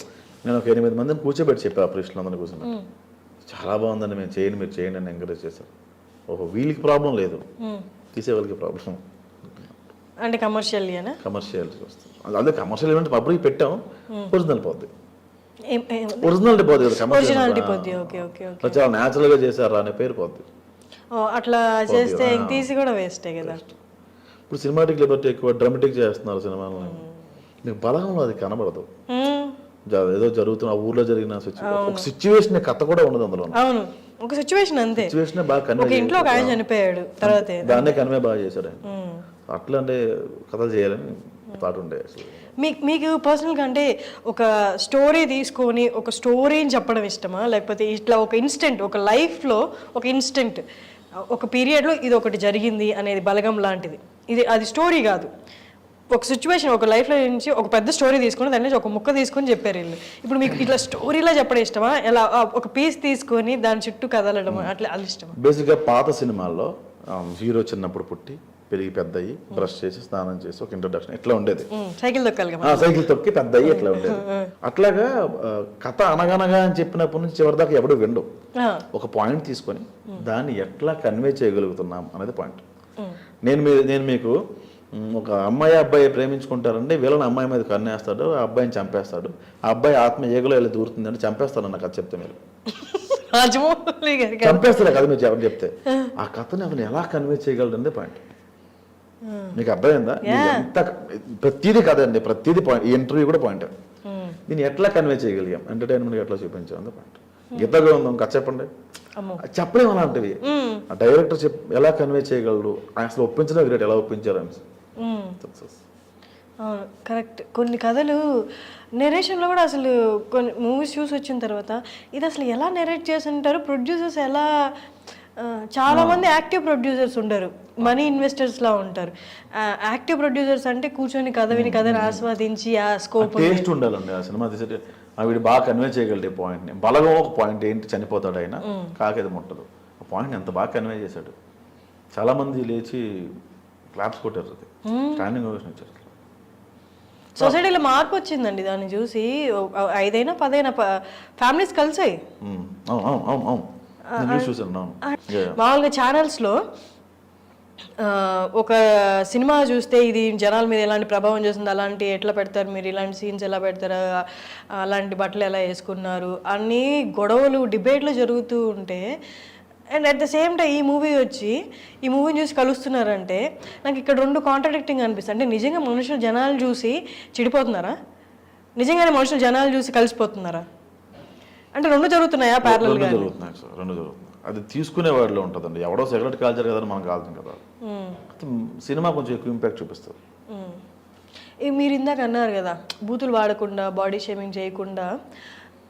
నేను ఒక 8 మందిని కూర్చోబెట్టి చెప్పా ప్రీస్టులు అందరినీ కూర్చొని చాలా బాగుందండి మేము చేయండి మీరు చేయండి అని ఎంకరేజ్ చేశారు ఓహో వీళ్ళకి ప్రాబ్లం లేదు తీసే వాళ్ళకి ప్రాబ్లం అంటే కమర్షియల్ వస్తుంది అదే కమర్షియల్ ఈవెంట్ పబ్లిక్ పెట్టాం ఒరిజినల్ పోద్ది ఒరిజినాలిటీ పోద్ది కదా కమర్షియల్ చాలా న్యాచురల్గా చేశారా అనే పేరు పోద్ది అట్లా చేస్తే తీసి కూడా వేస్టే కదా ఇప్పుడు సినిమాటిక్ లిబర్టీ ఎక్కువ డ్రామాటిక్ చేస్తున్నారు సినిమాలో మీకు బలగంలో అది కనబడదు ఏదో జరుగుతున్న ఊర్లో జరిగిన ఒక సిచ్యువేషన్ కథ కూడా ఉండదు అందులో అవును ఒక సిచ్యువేషన్ అంతే సిచ్యువేషన్ బాగా కన్వే ఇంట్లో ఒక ఆయన చనిపోయాడు తర్వాత దాన్నే కన్వే బాగా చేశాడు ఆయన అట్లా అంటే కథలు చేయాలని థాట్ ఉండే మీకు పర్సనల్గా అంటే ఒక స్టోరీ తీసుకొని ఒక స్టోరీని చెప్పడం ఇష్టమా లేకపోతే ఇట్లా ఒక ఇన్స్టెంట్ ఒక లైఫ్లో ఒక ఇన్స్టెంట్ ఒక పీరియడ్లో ఇది ఒకటి జరిగింది అనేది బలగం లాంటిది ఇది అది స్టోరీ కాదు ఒక సిచ్యువేషన్ ఒక లైఫ్లో నుంచి ఒక పెద్ద స్టోరీ తీసుకొని దాని నుంచి ఒక ముక్క తీసుకొని చెప్పారు వీళ్ళు ఇప్పుడు మీకు ఇట్లా స్టోరీలా చెప్పడం ఇష్టమా ఎలా ఒక పీస్ తీసుకొని దాని చుట్టూ కదలడం అట్లా అది ఇష్టమా బేసిక్గా పాత సినిమాల్లో హీరో చిన్నప్పుడు పుట్టి పెరిగి పెద్ద అయ్యి బ్రష్ చేసి స్నానం చేసి ఒక ఇంట్రొడక్షన్ ఎట్లా ఉండేది సైకిల్ తొక్కాలి సైకిల్ తొక్కి పెద్ద అయ్యి ఎట్లా ఉండేది అట్లాగా కథ అనగనగా అని చెప్పినప్పటి నుంచి చివరి దాకా ఎవడు విండు ఒక పాయింట్ తీసుకొని దాన్ని ఎట్లా కన్వే చేయగలుగుతున్నాం అనేది పాయింట్ నేను మీకు ఒక అమ్మాయి అబ్బాయి ప్రేమించుకుంటారంటే వీళ్ళని అమ్మాయి మీద కన్నేస్తాడు ఆ అబ్బాయిని చంపేస్తాడు ఆ అబ్బాయి ఆత్మ ఏగలో వెళ్ళి దూరుతుందంటే చంపేస్తాడు అన్న కథ చెప్తే మీరు చంపేస్తాడు కథ మీరు ఎవరు చెప్తే ఆ కథని అతను ఎలా కన్వే చేయగలడు పాయింట్ మీకు అర్థమైందా ఎంత ప్రతిదీ కథ అండి ప్రతిదీ పాయింట్ ఈ ఇంటర్వ్యూ కూడా పాయింట్ దీన్ని ఎట్లా కన్వే చేయగలిగాం ఎంటర్టైన్మెంట్ ఎట్లా చూపించాం అంతే పాయింట్ గీతగా ఉందాం కథ చెప్పండి చెప్పలేము అలాంటివి ఆ డైరెక్టర్ ఎలా కన్వే చేయగలడు అసలు ఒప్పించడం గ్రేట్ ఎలా ఒప్పించారు అని సక్సెస్ అవును కరెక్ట్ కొన్ని కథలు నెరేషన్లో కూడా అసలు కొన్ని మూవీస్ చూసి వచ్చిన తర్వాత ఇది అసలు ఎలా నెరేట్ చేసి ఉంటారు ప్రొడ్యూసర్స్ ఎలా చాలా మంది యాక్టివ్ ప్రొడ్యూసర్స్ ఉండరు మనీ ఇన్వెస్టర్స్లా ఉంటారు యాక్టివ్ ప్రొడ్యూసర్స్ అంటే కూర్చొని కథ విని కథని ఆస్వాదించి ఆ స్కోప్ టేస్ట్ ఉండాలండి ఆ సినిమా తీసే వీడు బాగా కన్వే చేయగలడు పాయింట్ని బలగం ఒక పాయింట్ ఏంటి చనిపోతాడు ఆయన కాకేది ముట్టదు ఆ పాయింట్ ఎంత బాగా కన్వే చేశాడు చాలా మంది లేచి క్లాప్స్ కొట్టారు అది స్టాండింగ్ ఓవేషన్ ఇచ్చారు సొసైటీలో మార్పు వచ్చిందండి దాన్ని చూసి 5 అయినా 10 అయినా ఫ్యామిలీస్ కలిసాయి మామూలుగా ఛానల్స్లో ఒక సినిమా చూస్తే ఇది జనాల మీద ఎలాంటి ప్రభావం చేస్తుంది అలాంటి ఎట్లా పెడతారు మీరు ఇలాంటి సీన్స్ ఎలా పెడతారు అలాంటి బట్టలు ఎలా వేసుకున్నారు అన్నీ గొడవలు డిబేట్లు జరుగుతూ ఉంటే and at the same time ఈ మూవీని చూసి కలుస్తున్నారంటే నాకు ఇక్కడ 2 కాంట్రాడిక్టింగ్ అనిపిస్తుంది అంటే నిజంగా మనుషులు జనాలు చూసి చెడిపోతున్నారా నిజంగానే మనుషులు జనాలు చూసి కలిసిపోతున్నారా అంటే 2 జరుగుతున్నాయా ప్యారలల్గా జరుగుతున్నాయి సార్ 2 జరుగుతున్నాయి అది తీసుకునే వాడిలో ఉంటుందండి ఎవడో సిగరెట్ కాల్చారు కదా మనం కాల్చాం కదా సినిమా కొంచెం ఎక్కువ ఇంపాక్ట్ చూపిస్తుంది మీరు ఇందాక అన్నారు కదా బూతులు వాడకుండా బాడీ షేమింగ్ చేయకుండా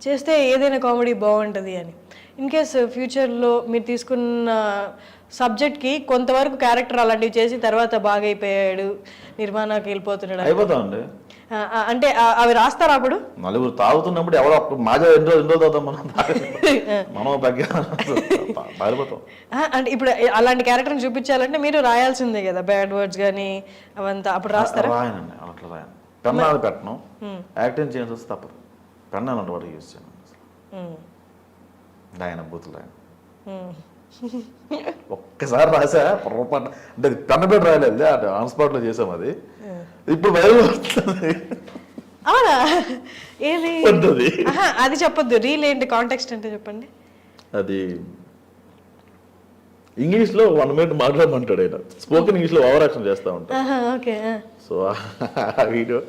చేస్తే ఏదైనా కామెడీ బాగుంటుంది అని ఇన్ కేస్ ఫ్యూచర్లో మీరు తీసుకున్న సబ్జెక్ట్కి కొంతవరకు క్యారెక్టర్ అలాంటివి చేసి తర్వాత బాగా అయిపోయాడు నిర్మాణానికి వెళ్ళిపోతున్నాడు అయిపోతామండి అంటే అవి రాస్తారా అప్పుడు నలుగురు తాగుతున్నప్పుడు ఎవరో మాజా ఎన్ని రోజులు తాగుతాం మనం పారిపోతాం అంటే ఇప్పుడు అలాంటి క్యారెక్టర్ని చూపించాలంటే మీరు రాయాల్సిందే కదా బ్యాడ్ వర్డ్స్ కానీ అవంతా అప్పుడు రాస్తారా రాయనండి అట్లా రాయను పెన్నాలు పెట్టను యాక్టింగ్ చేయాల్సి వస్తే తప్పదు పెన్నాలు అంటే వాడు యూజ్ చేయను ఆయన బూతులు ఆయన ఒక్కసారి రాసా పొరపాటు అంటే అది పెన్న పెట్టి రాయలేదు ఆన్ స్పాట్లో చేసాం అది ఇప్పుడు వైరల్ వస్తుంది అవునా? ఏది? వద్దది. అది చెప్పొద్దు. రీల్ ఏంటి, కాంటెక్స్ట్ అంటే చెప్పండి. అది ఇంగ్లీష్లో 1 minute మాట్లాడమంటాడు ఆయన. స్పోకెన్ ఇంగ్లీష్లో ఓవర్ యాక్షన్ చేస్తూ ఉంటాడు. ఓకే. సో ఆ వీడియో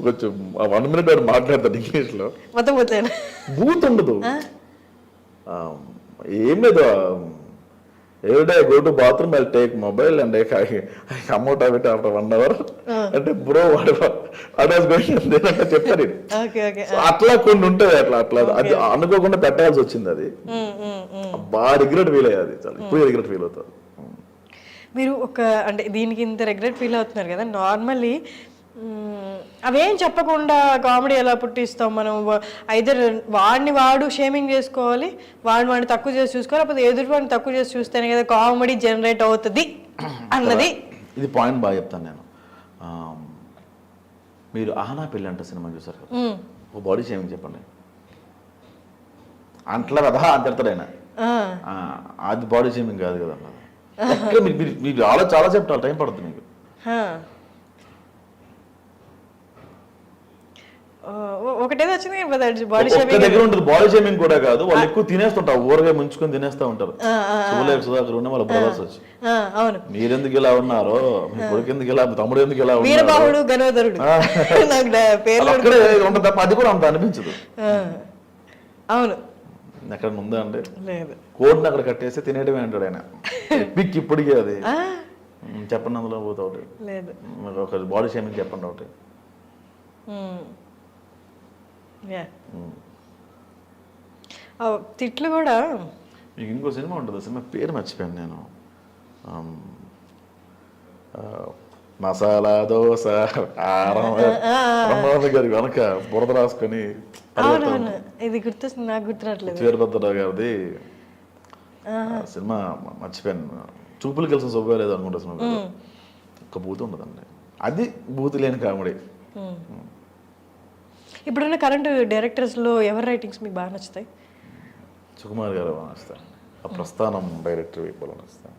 కొంచెం 1 minute వాడు మాట్లాడతాడు ఇంగ్లీష్లో. మొత్తం పోతాను. బూత్ ఉండదు, ఏం లేదు. Every day go to bathroom I take mobile and I come out of it after 1 hour అంటే బ్రో వాట్ వాస్ గోయింగ్ అంటే చెప్తారు. అట్లా కొన్ని ఉంటాయి. అట్లా అది అనుకోకుండా పెట్టాల్సి వచ్చింది. అది బాగా రిగ్రెట్ ఫీల్ అయ్యేది. చాలా ఇప్పుడు రిగ్రెట్ ఫీల్ అవుతుంది. మీరు అంటే దీనికి ఇంత రిగ్రెట్ ఫీల్ అవుతున్నారు కదా, నార్మల్లీ అవేం చెప్పకుండా కామెడీ ఎలా పుట్టిస్తాం మనం? ఐదర్ వాడు షేమింగ్ చేసుకోవాలి, వాడిని తక్కువ చేసి చూసుకోవాలి, లేకపోతే ఎదుటి వాడిని తక్కువ చేసి చూస్తేనే కదా కామెడీ జనరేట్ అవుతుంది అన్నది. ఇది పాయింట్ బాగా చెప్తాను నేను. మీరు ఆహనా పెళ్ళి అంటే సినిమా చూసారు కదా, ఓ బాడీ షేమింగ్ చెప్పండి అంట్లా కదా అని తిడతాడు ఆయన. అది బాడీ షేమింగ్ కాదు కదా అన్నది. మీకు చాలా చెప్తారు, టైం పడుతుంది మీకు. ఒకటేదో వచ్చింది బాడీ దగ్గర ఉంటుంది. బాడీ షేమింగ్ కూడా కాదు, వాళ్ళు ఎక్కువ తినేస్తుంటారు, ఊరగా ముంచుకొని తినేస్తూ ఉంటారు. సుధాకర్ ఉన్న వాళ్ళ బ్రదర్స్ వచ్చి మీరెందుకు ఇలా ఉన్నారో, మీ కొడుకు ఎందుకు ఇలా, మీ తమ్ముడు ఎందుకు ఇలా వీరబాహుడు గణోదరుడు ఉంటుంది తప్ప అది కూడా అంత అనిపించదు. అవును, ఎక్కడ ఉందా అంటే కోడిని అక్కడ కట్టేసి తినేయడమే అంటాడు ఆయన. పిక్ ఇప్పటికీ అది చెప్పండి, అందులో పోతా ఒకటి ఒక బాడీ షేమింగ్ చెప్పండి ఒకటి. తిట్లు కూడా. మీకు ఇంకో సినిమా ఉంటుంది, సినిమా పేరు మర్చిపోయాను నేను. మసాలా దోశ గారి వెనక బురద రాసుకొని ఇది గుర్తొస్తుంది, నాకు గుర్తురాట్లేదు. వీరభద్రరావు గారిది సినిమా మర్చిపోయాను. చూపులు కలిసిన శుభ్రం లేదు అనుకుంటా సినిమా. ఒక్క బూత్ ఉండదండి, అది బూత్ లేని కామెడీ. ఇప్పుడున్న కరెంట్ డైరెక్టర్స్లో ఎవరి రైటింగ్స్ మీకు బాగా నచ్చుతాయి? సుకుమార్ గారు బాగా నచ్చుతాయి. ఆ ప్రస్థానం డైరెక్టర్ బాగా నచ్చుతాయి.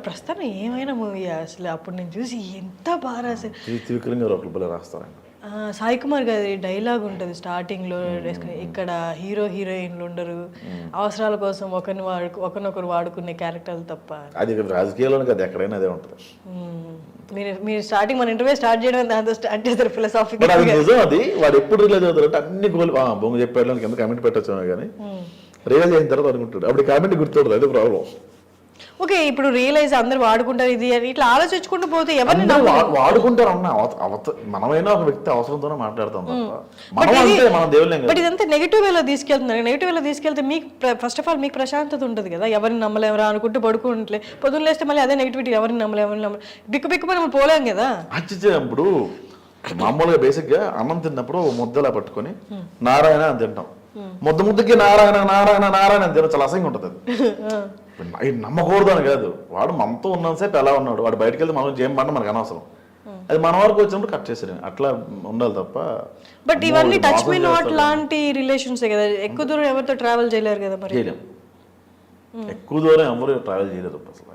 ప్రస్థానం ఏమైనా మూవీ అసలు. అప్పుడు నేను చూసి ఎంత బాగా రాశారు. త్రివిక్రమ్ గారు ఒకళ్ళు రాస్తారండి. సాయి కుమార్ గారి డైలాగ్ ఉంటుంది స్టార్టింగ్లో, ఇక్కడ హీరో హీరోయిన్లు ఉండరు, అవసరాల కోసం ఒకరినొకరు వాడుకునే క్యారెక్టర్లు తప్ప. అది రాజకీయాల్లో కదా, ఎక్కడైనా అదే ఉంటుంది. మీరు స్టార్టింగ్ మన ఇంటర్వ్యూ స్టార్ట్ చేయడం దాంతో స్టార్ట్ చేస్తారు ఫిలాసాఫికల్. నిజం అది. వాడు ఎప్పుడు రిలీజ్ అవుతారంటే అన్ని గోల్ బొంగ చెప్పాడు కింద కామెంట్ పెట్టచ్చు కానీ రియలైజ్ అయిన తర్వాత అనుకుంటాడు, అప్పుడు కామెంట్ గుర్తుండదు. అదే ప్రాబ్లం. ఓకే, ఇప్పుడు రియలైజ్ అందరు వాడుకుంటారు ఇది అని ఇట్లా ఆలోచించుకుంటూ పోతే ఎవరిని వాడుకుంటారు అన్న. మనమైనా ఒక వ్యక్తి అవసరంతోనే మాట్లాడతాం తప్ప. బట్ ఇదంతా నెగిటివ్ వేలో తీసుకెళ్తున్నారు. నెగిటివ్ వేలో తీసుకెళ్తే మీకు ఫస్ట్ ఆఫ్ ఆల్ మీకు ప్రశాంతత ఉంటుంది కదా, ఎవరిని నమ్మలేమరా అనుకుంటూ పడుకుంటే పొద్దున్న లేస్తే మళ్ళీ అదే నెగిటివిటీ, ఎవరిని నమ్మలేము బిక్కు మనం పోలేం కదా. ఇప్పుడు మామూలుగా బేసిక్ గా అన్నం తిన్నప్పుడు ముద్దలా పట్టుకొని నారాయణ అని తింటాం. ముద్దకి నారాయణ నారాయణ నారాయణ అని తిన చాలా అసహ్యంగా ఉంటుంది. అది నమ్మకూడదు అని కాదు, వాడు మనతో ఉన్నంతసేపు ఎలా ఉన్నాడు, వాడు బయటకు వెళ్తే మనం ఏం పడినా మనకు అనవసరం. అది మన వరకు వచ్చినప్పుడు కట్ చేసేది, అట్లా ఉండాలి తప్ప. బట్ ఇవన్నీ టచ్ మీ నాట్ లాంటి రిలేషన్స్ కదా, ఎక్కువ దూరం ఎవరితో ట్రావెల్ చేయలేరు కదా. మరి చేయలేము, ఎక్కువ దూరం ఎవరు ట్రావెల్ చేయలేదు అసలు.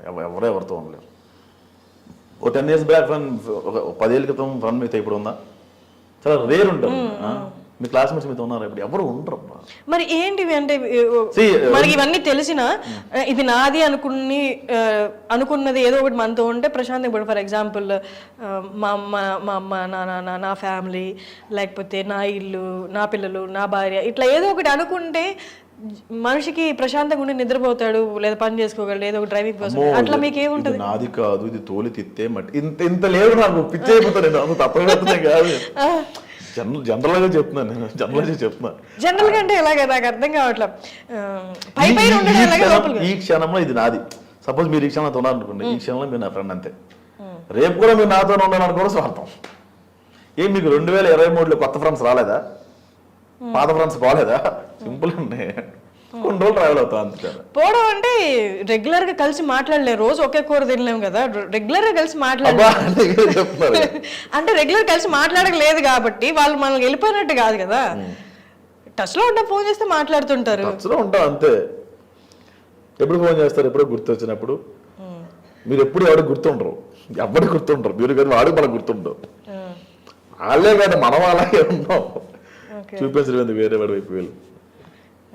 ఎవరితో ఉండలేరు. ఓ 10 years బ్యాక్ ఫ్రెండ్, ఒక 10 ఏళ్ళ క్రితం ఫ్రెండ్ మీతో ఇప్పుడు ఉందా? చాలా రేర్ ఉంటారు. మీ క్లాస్మేట్స్ మీతో ఉన్నారు, ఇప్పుడు ఎవరు ఉండరు. మరి ఏంటివి అంటే మనకి ఇవన్నీ తెలిసిన ఇది నాది అనుకున్నది ఏదో ఒకటి మనతో ఉంటే ప్రశాంత్. ఇప్పుడు ఫర్ ఎగ్జాంపుల్ మా అమ్మ నా ఫ్యామిలీ, లేకపోతే నా ఇల్లు, నా పిల్లలు, నా భార్య, ఇట్లా ఏదో ఒకటి అనుకుంటే మనిషికి ప్రశాంతంగా ఉండి నిద్రపోతాడు, లేదా పని చేసుకోగలడు, ఏదో ఒక డ్రైవింగ్ కోసం. అట్లా మీకు ఏముంటది? నాది కాదు, ఇది తోలి తిత్తే మట్టి ఇంత లేదు నాకు, పిచ్చి అయిపోతాను. తప్ప కాదు, జనరల్ గా చెప్తున్నాను నేను. జనరల్ గా అంటే ఎలాగ నాకు అర్థం కావట్లేదు. ఈ క్షణంలో ఇది నాది. సపోజ్ మీరు ఈ క్షణంలో ఉన్నారనుకోండి, ఈ క్షణంలో మీరు నా ఫ్రెండ్ అంతే. రేపు కూడా మీరు నాతో ఉండాలని కూడా స్వార్థం. ఏం మీకు 2023లో కొత్త ఫ్రెండ్స్ రాలేదా? పాత ఫ్రెండ్స్ పోలేదా? సింపుల్ ఉన్నాయి. కొన్ని రోజులు ట్రావెల్ అవుతాం అంతే. పోవడం అంటే రెగ్యులర్ గా కలిసి మాట్లాడలేరు, రోజు ఒకే కూర తినలేము కదా. రెగ్యులర్ గా కలిసి మాట్లాడారు అంటే రెగ్యులర్ కలిసి మాట్లాడలేదు కాబట్టి వాళ్ళు మనం వెళ్ళిపోయినట్టు కాదు కదా. టచ్ లో ఉంటాం, ఫోన్ చేస్తే మాట్లాడుతుంటారు. టచ్ లో ఉంటాం అంతే. ఎప్పుడు ఫోన్ చేస్తారు? ఎప్పుడు గుర్తొచ్చినప్పుడు. మీరు ఎప్పుడు ఎవరికి గుర్తుండరు, ఎవరికి గుర్తుండరు, మీరు కానీ వాడికి మనకు గుర్తుండవు. వాళ్ళే కాదు మనం అలాగే ఉన్నాం. చూపించడం ఎందుకు వేరే వాడి వైపు వెళ్ళి.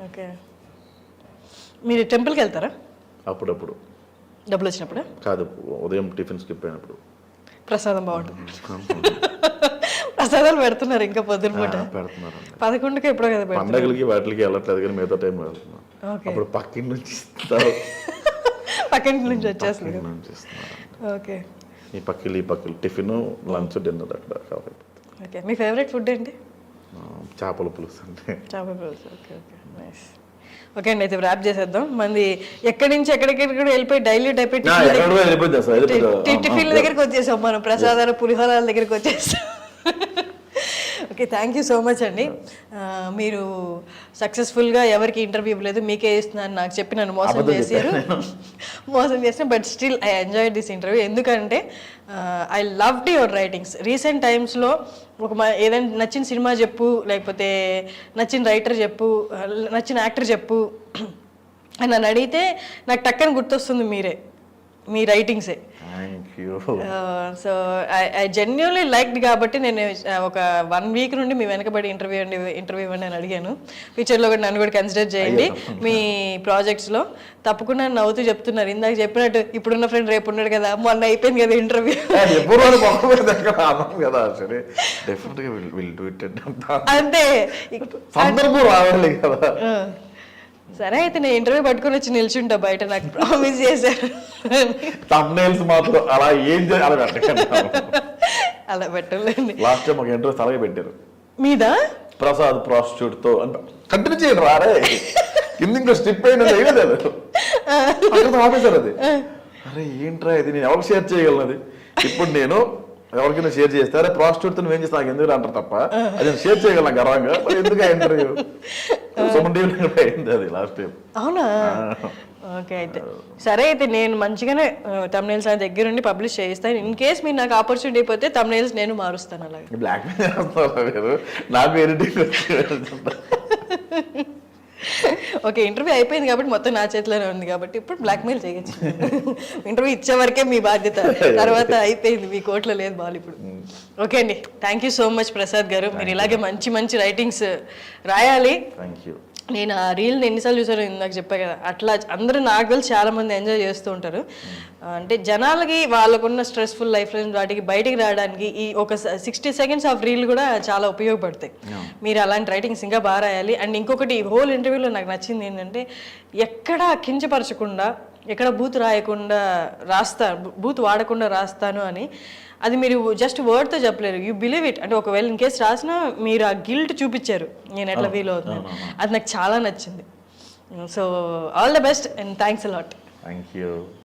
ఓకే, మీరు టెంపుల్కి వెళ్తారా అప్పుడప్పుడు? డబ్బులు వచ్చినప్పుడు కాదు, ఉదయం టిఫిన్ స్కిప్ అయినప్పుడు. ప్రసాదం బాగుంటుంది. ప్రసాదాలు పెడుతున్నారు ఇంకా పొద్దున పూట పెడుతున్నారు. 11కి ఎప్పుడో కదా పెడతారు. పండగలకి వాటికి వెళ్ళట్లేదు కానీ మిగతా టైంలో వెళ్తున్నాం. అప్పుడు పక్కింటి నుంచి ఇస్తారు, పక్కింటి నుంచి వచ్చేస్తుంది. ఓకే, ఈ పక్కలు టిఫిన్ లంచ్ డిన్నర్ అక్కడ కవర్ అయిపోతుంది. ఓకే, మీ ఫేవరెట్ ఫుడ్ ఏంటి? చేపల పులుసు అంటే. చేపల పులుసు. Okay okay, nice. ఓకే అండి, అయితే ర్యాప్ చేసేద్దాం. మంది ఎక్కడి నుంచి ఎక్కడికి వెళ్ళిపోయి డైల్యూట్ అయిపోయి టిఫిన్ల దగ్గరికి వచ్చేసాం మనం, ప్రసాదాలు పులిహోరాల దగ్గరికి వచ్చేసాం. Okay, thank you so much అండి. మీరు సక్సెస్ఫుల్గా ఎవరికి ఇంటర్వ్యూ ఇవ్వలేదు, మీకే ఇస్తున్నాను నాకు చెప్పి నన్ను మోసం చేశారు. But still I enjoy this interview. ఎందుకంటే I loved your writings. Recent టైమ్స్లో ఏదైనా నచ్చిన సినిమా చెప్పు, లేకపోతే నచ్చిన రైటర్ చెప్పు, నచ్చిన యాక్టర్ చెప్పు అని నన్ను అడిగితే నాకు టక్కని గుర్తొస్తుంది మీరే, మీ రైటింగ్సే. సో ఐ జెన్యున్లీ లైక్డ్ కాబట్టి నేను ఒక 1 వీక్ నుండి మీ వెనకబడి ఇంటర్వ్యూ ఇవ్వండి అని అడిగాను. ఫ్యూచర్లో కూడా నన్ను కూడా కన్సిడర్ చేయండి మీ ప్రాజెక్ట్స్లో. తప్పకుండా నవ్వుతూ చెప్తున్నారు, ఇందాక చెప్పినట్టు ఇప్పుడున్న ఫ్రెండ్ రేపు ఉన్నాడు కదా, మొన్న అయిపోయింది కదా ఇంటర్వ్యూ. అంతే, రావాలి కదా. సరే అయితే నేను ఇంటర్వ్యూ పట్టుకొని వచ్చి నిల్చుంటా బయట, నాకు ప్రామిస్ చేశారు. థంబ్నెయిల్స్ మాత్రం అలా ఏం అలా పెట్టలేండి. లాస్ట్ టైం ఒక ఇంటర్వ్యూ అలాగే పెట్టారు మీద, ప్రసాద్ ప్రాస్టిట్యూట్ తో కంటిన్యూ చేయండి రారే, ఇంకో స్టిప్ అయినా ఆపేశారు అది. అరే ఏంట్రా ఇది, నేను ఎవరికి షేర్ చేయగలను అది. ఇప్పుడు నేను ఎవరికైనా షేర్ చేస్తే అరే ప్రాస్టిట్యూట్ తో నువ్వేం చేస్తా నాకు ఎందుకు అంటారు తప్ప, అది షేర్ చేయగలను గర్వంగా. ఎందుకు ఇంటర్వ్యూ అయింది అది లాస్ట్ టైం. అవునా? ఓకే, అయితే సరే అయితే నేను మంచిగానే తమ్నైల్స్ దగ్గరుండి పబ్లిష్ చేయిస్తాను. ఇన్ కేస్ మీరు నాకు ఆపర్చునిటీ అయిపోతే తమ్నైల్స్ నేను మారుస్తాను. అలాగే బ్లాక్ మెయిల్ చేస్తారు నాకు ఎడిటింగ్. ఓకే, ఇంటర్వ్యూ అయిపోయింది కాబట్టి మొత్తం నా చేతిలోనే ఉంది కాబట్టి ఇప్పుడు బ్లాక్మెయిల్ చేయొచ్చు. ఇంటర్వ్యూ ఇచ్చే వరకే మీ బాధ్యత, తర్వాత అయిపోయింది, మీ కోట్లో లేదు బాల్ ఇప్పుడు. ఓకే అండి, thank you so much Prasad గారు. మీరు ఇలాగే మంచి మంచి రైటింగ్స్ రాయాలి. Thank you. నేను ఆ రీల్ని ఎన్నిసార్లు చూసాను ఇందాక చెప్పా కదా, అట్లా అందరూ నాకు తెలిసి చాలా మంది ఎంజాయ్ చేస్తూ ఉంటారు. అంటే జనాలకి వాళ్ళకున్న స్ట్రెస్ఫుల్ లైఫ్ వాటికి బయటికి రావడానికి ఈ ఒక 60 seconds ఆఫ్ రీల్ కూడా చాలా ఉపయోగపడతాయి. మీరు అలాంటి రైటింగ్స్ ఇంకా బాగా రాయాలి. అండ్ ఇంకొకటి హోల్ ఇంటర్వ్యూలో నాకు నచ్చింది ఏంటంటే ఎక్కడ కించపరచకుండా, ఎక్కడ బూత్ రాయకుండా బూత్ వాడకుండా రాస్తాను అని. అది మీరు జస్ట్ వర్డ్తో చెప్పలేరు, యూ బిలీవ్ ఇట్. అంటే ఒకవేళ ఇన్ కేసు రాసినా మీరు ఆ గిల్ట్ చూపించారు, నేను ఎట్లా ఫీల్ అవుతున్నాను. అది నాకు చాలా నచ్చింది. So all the best and thanks a lot. Thank you.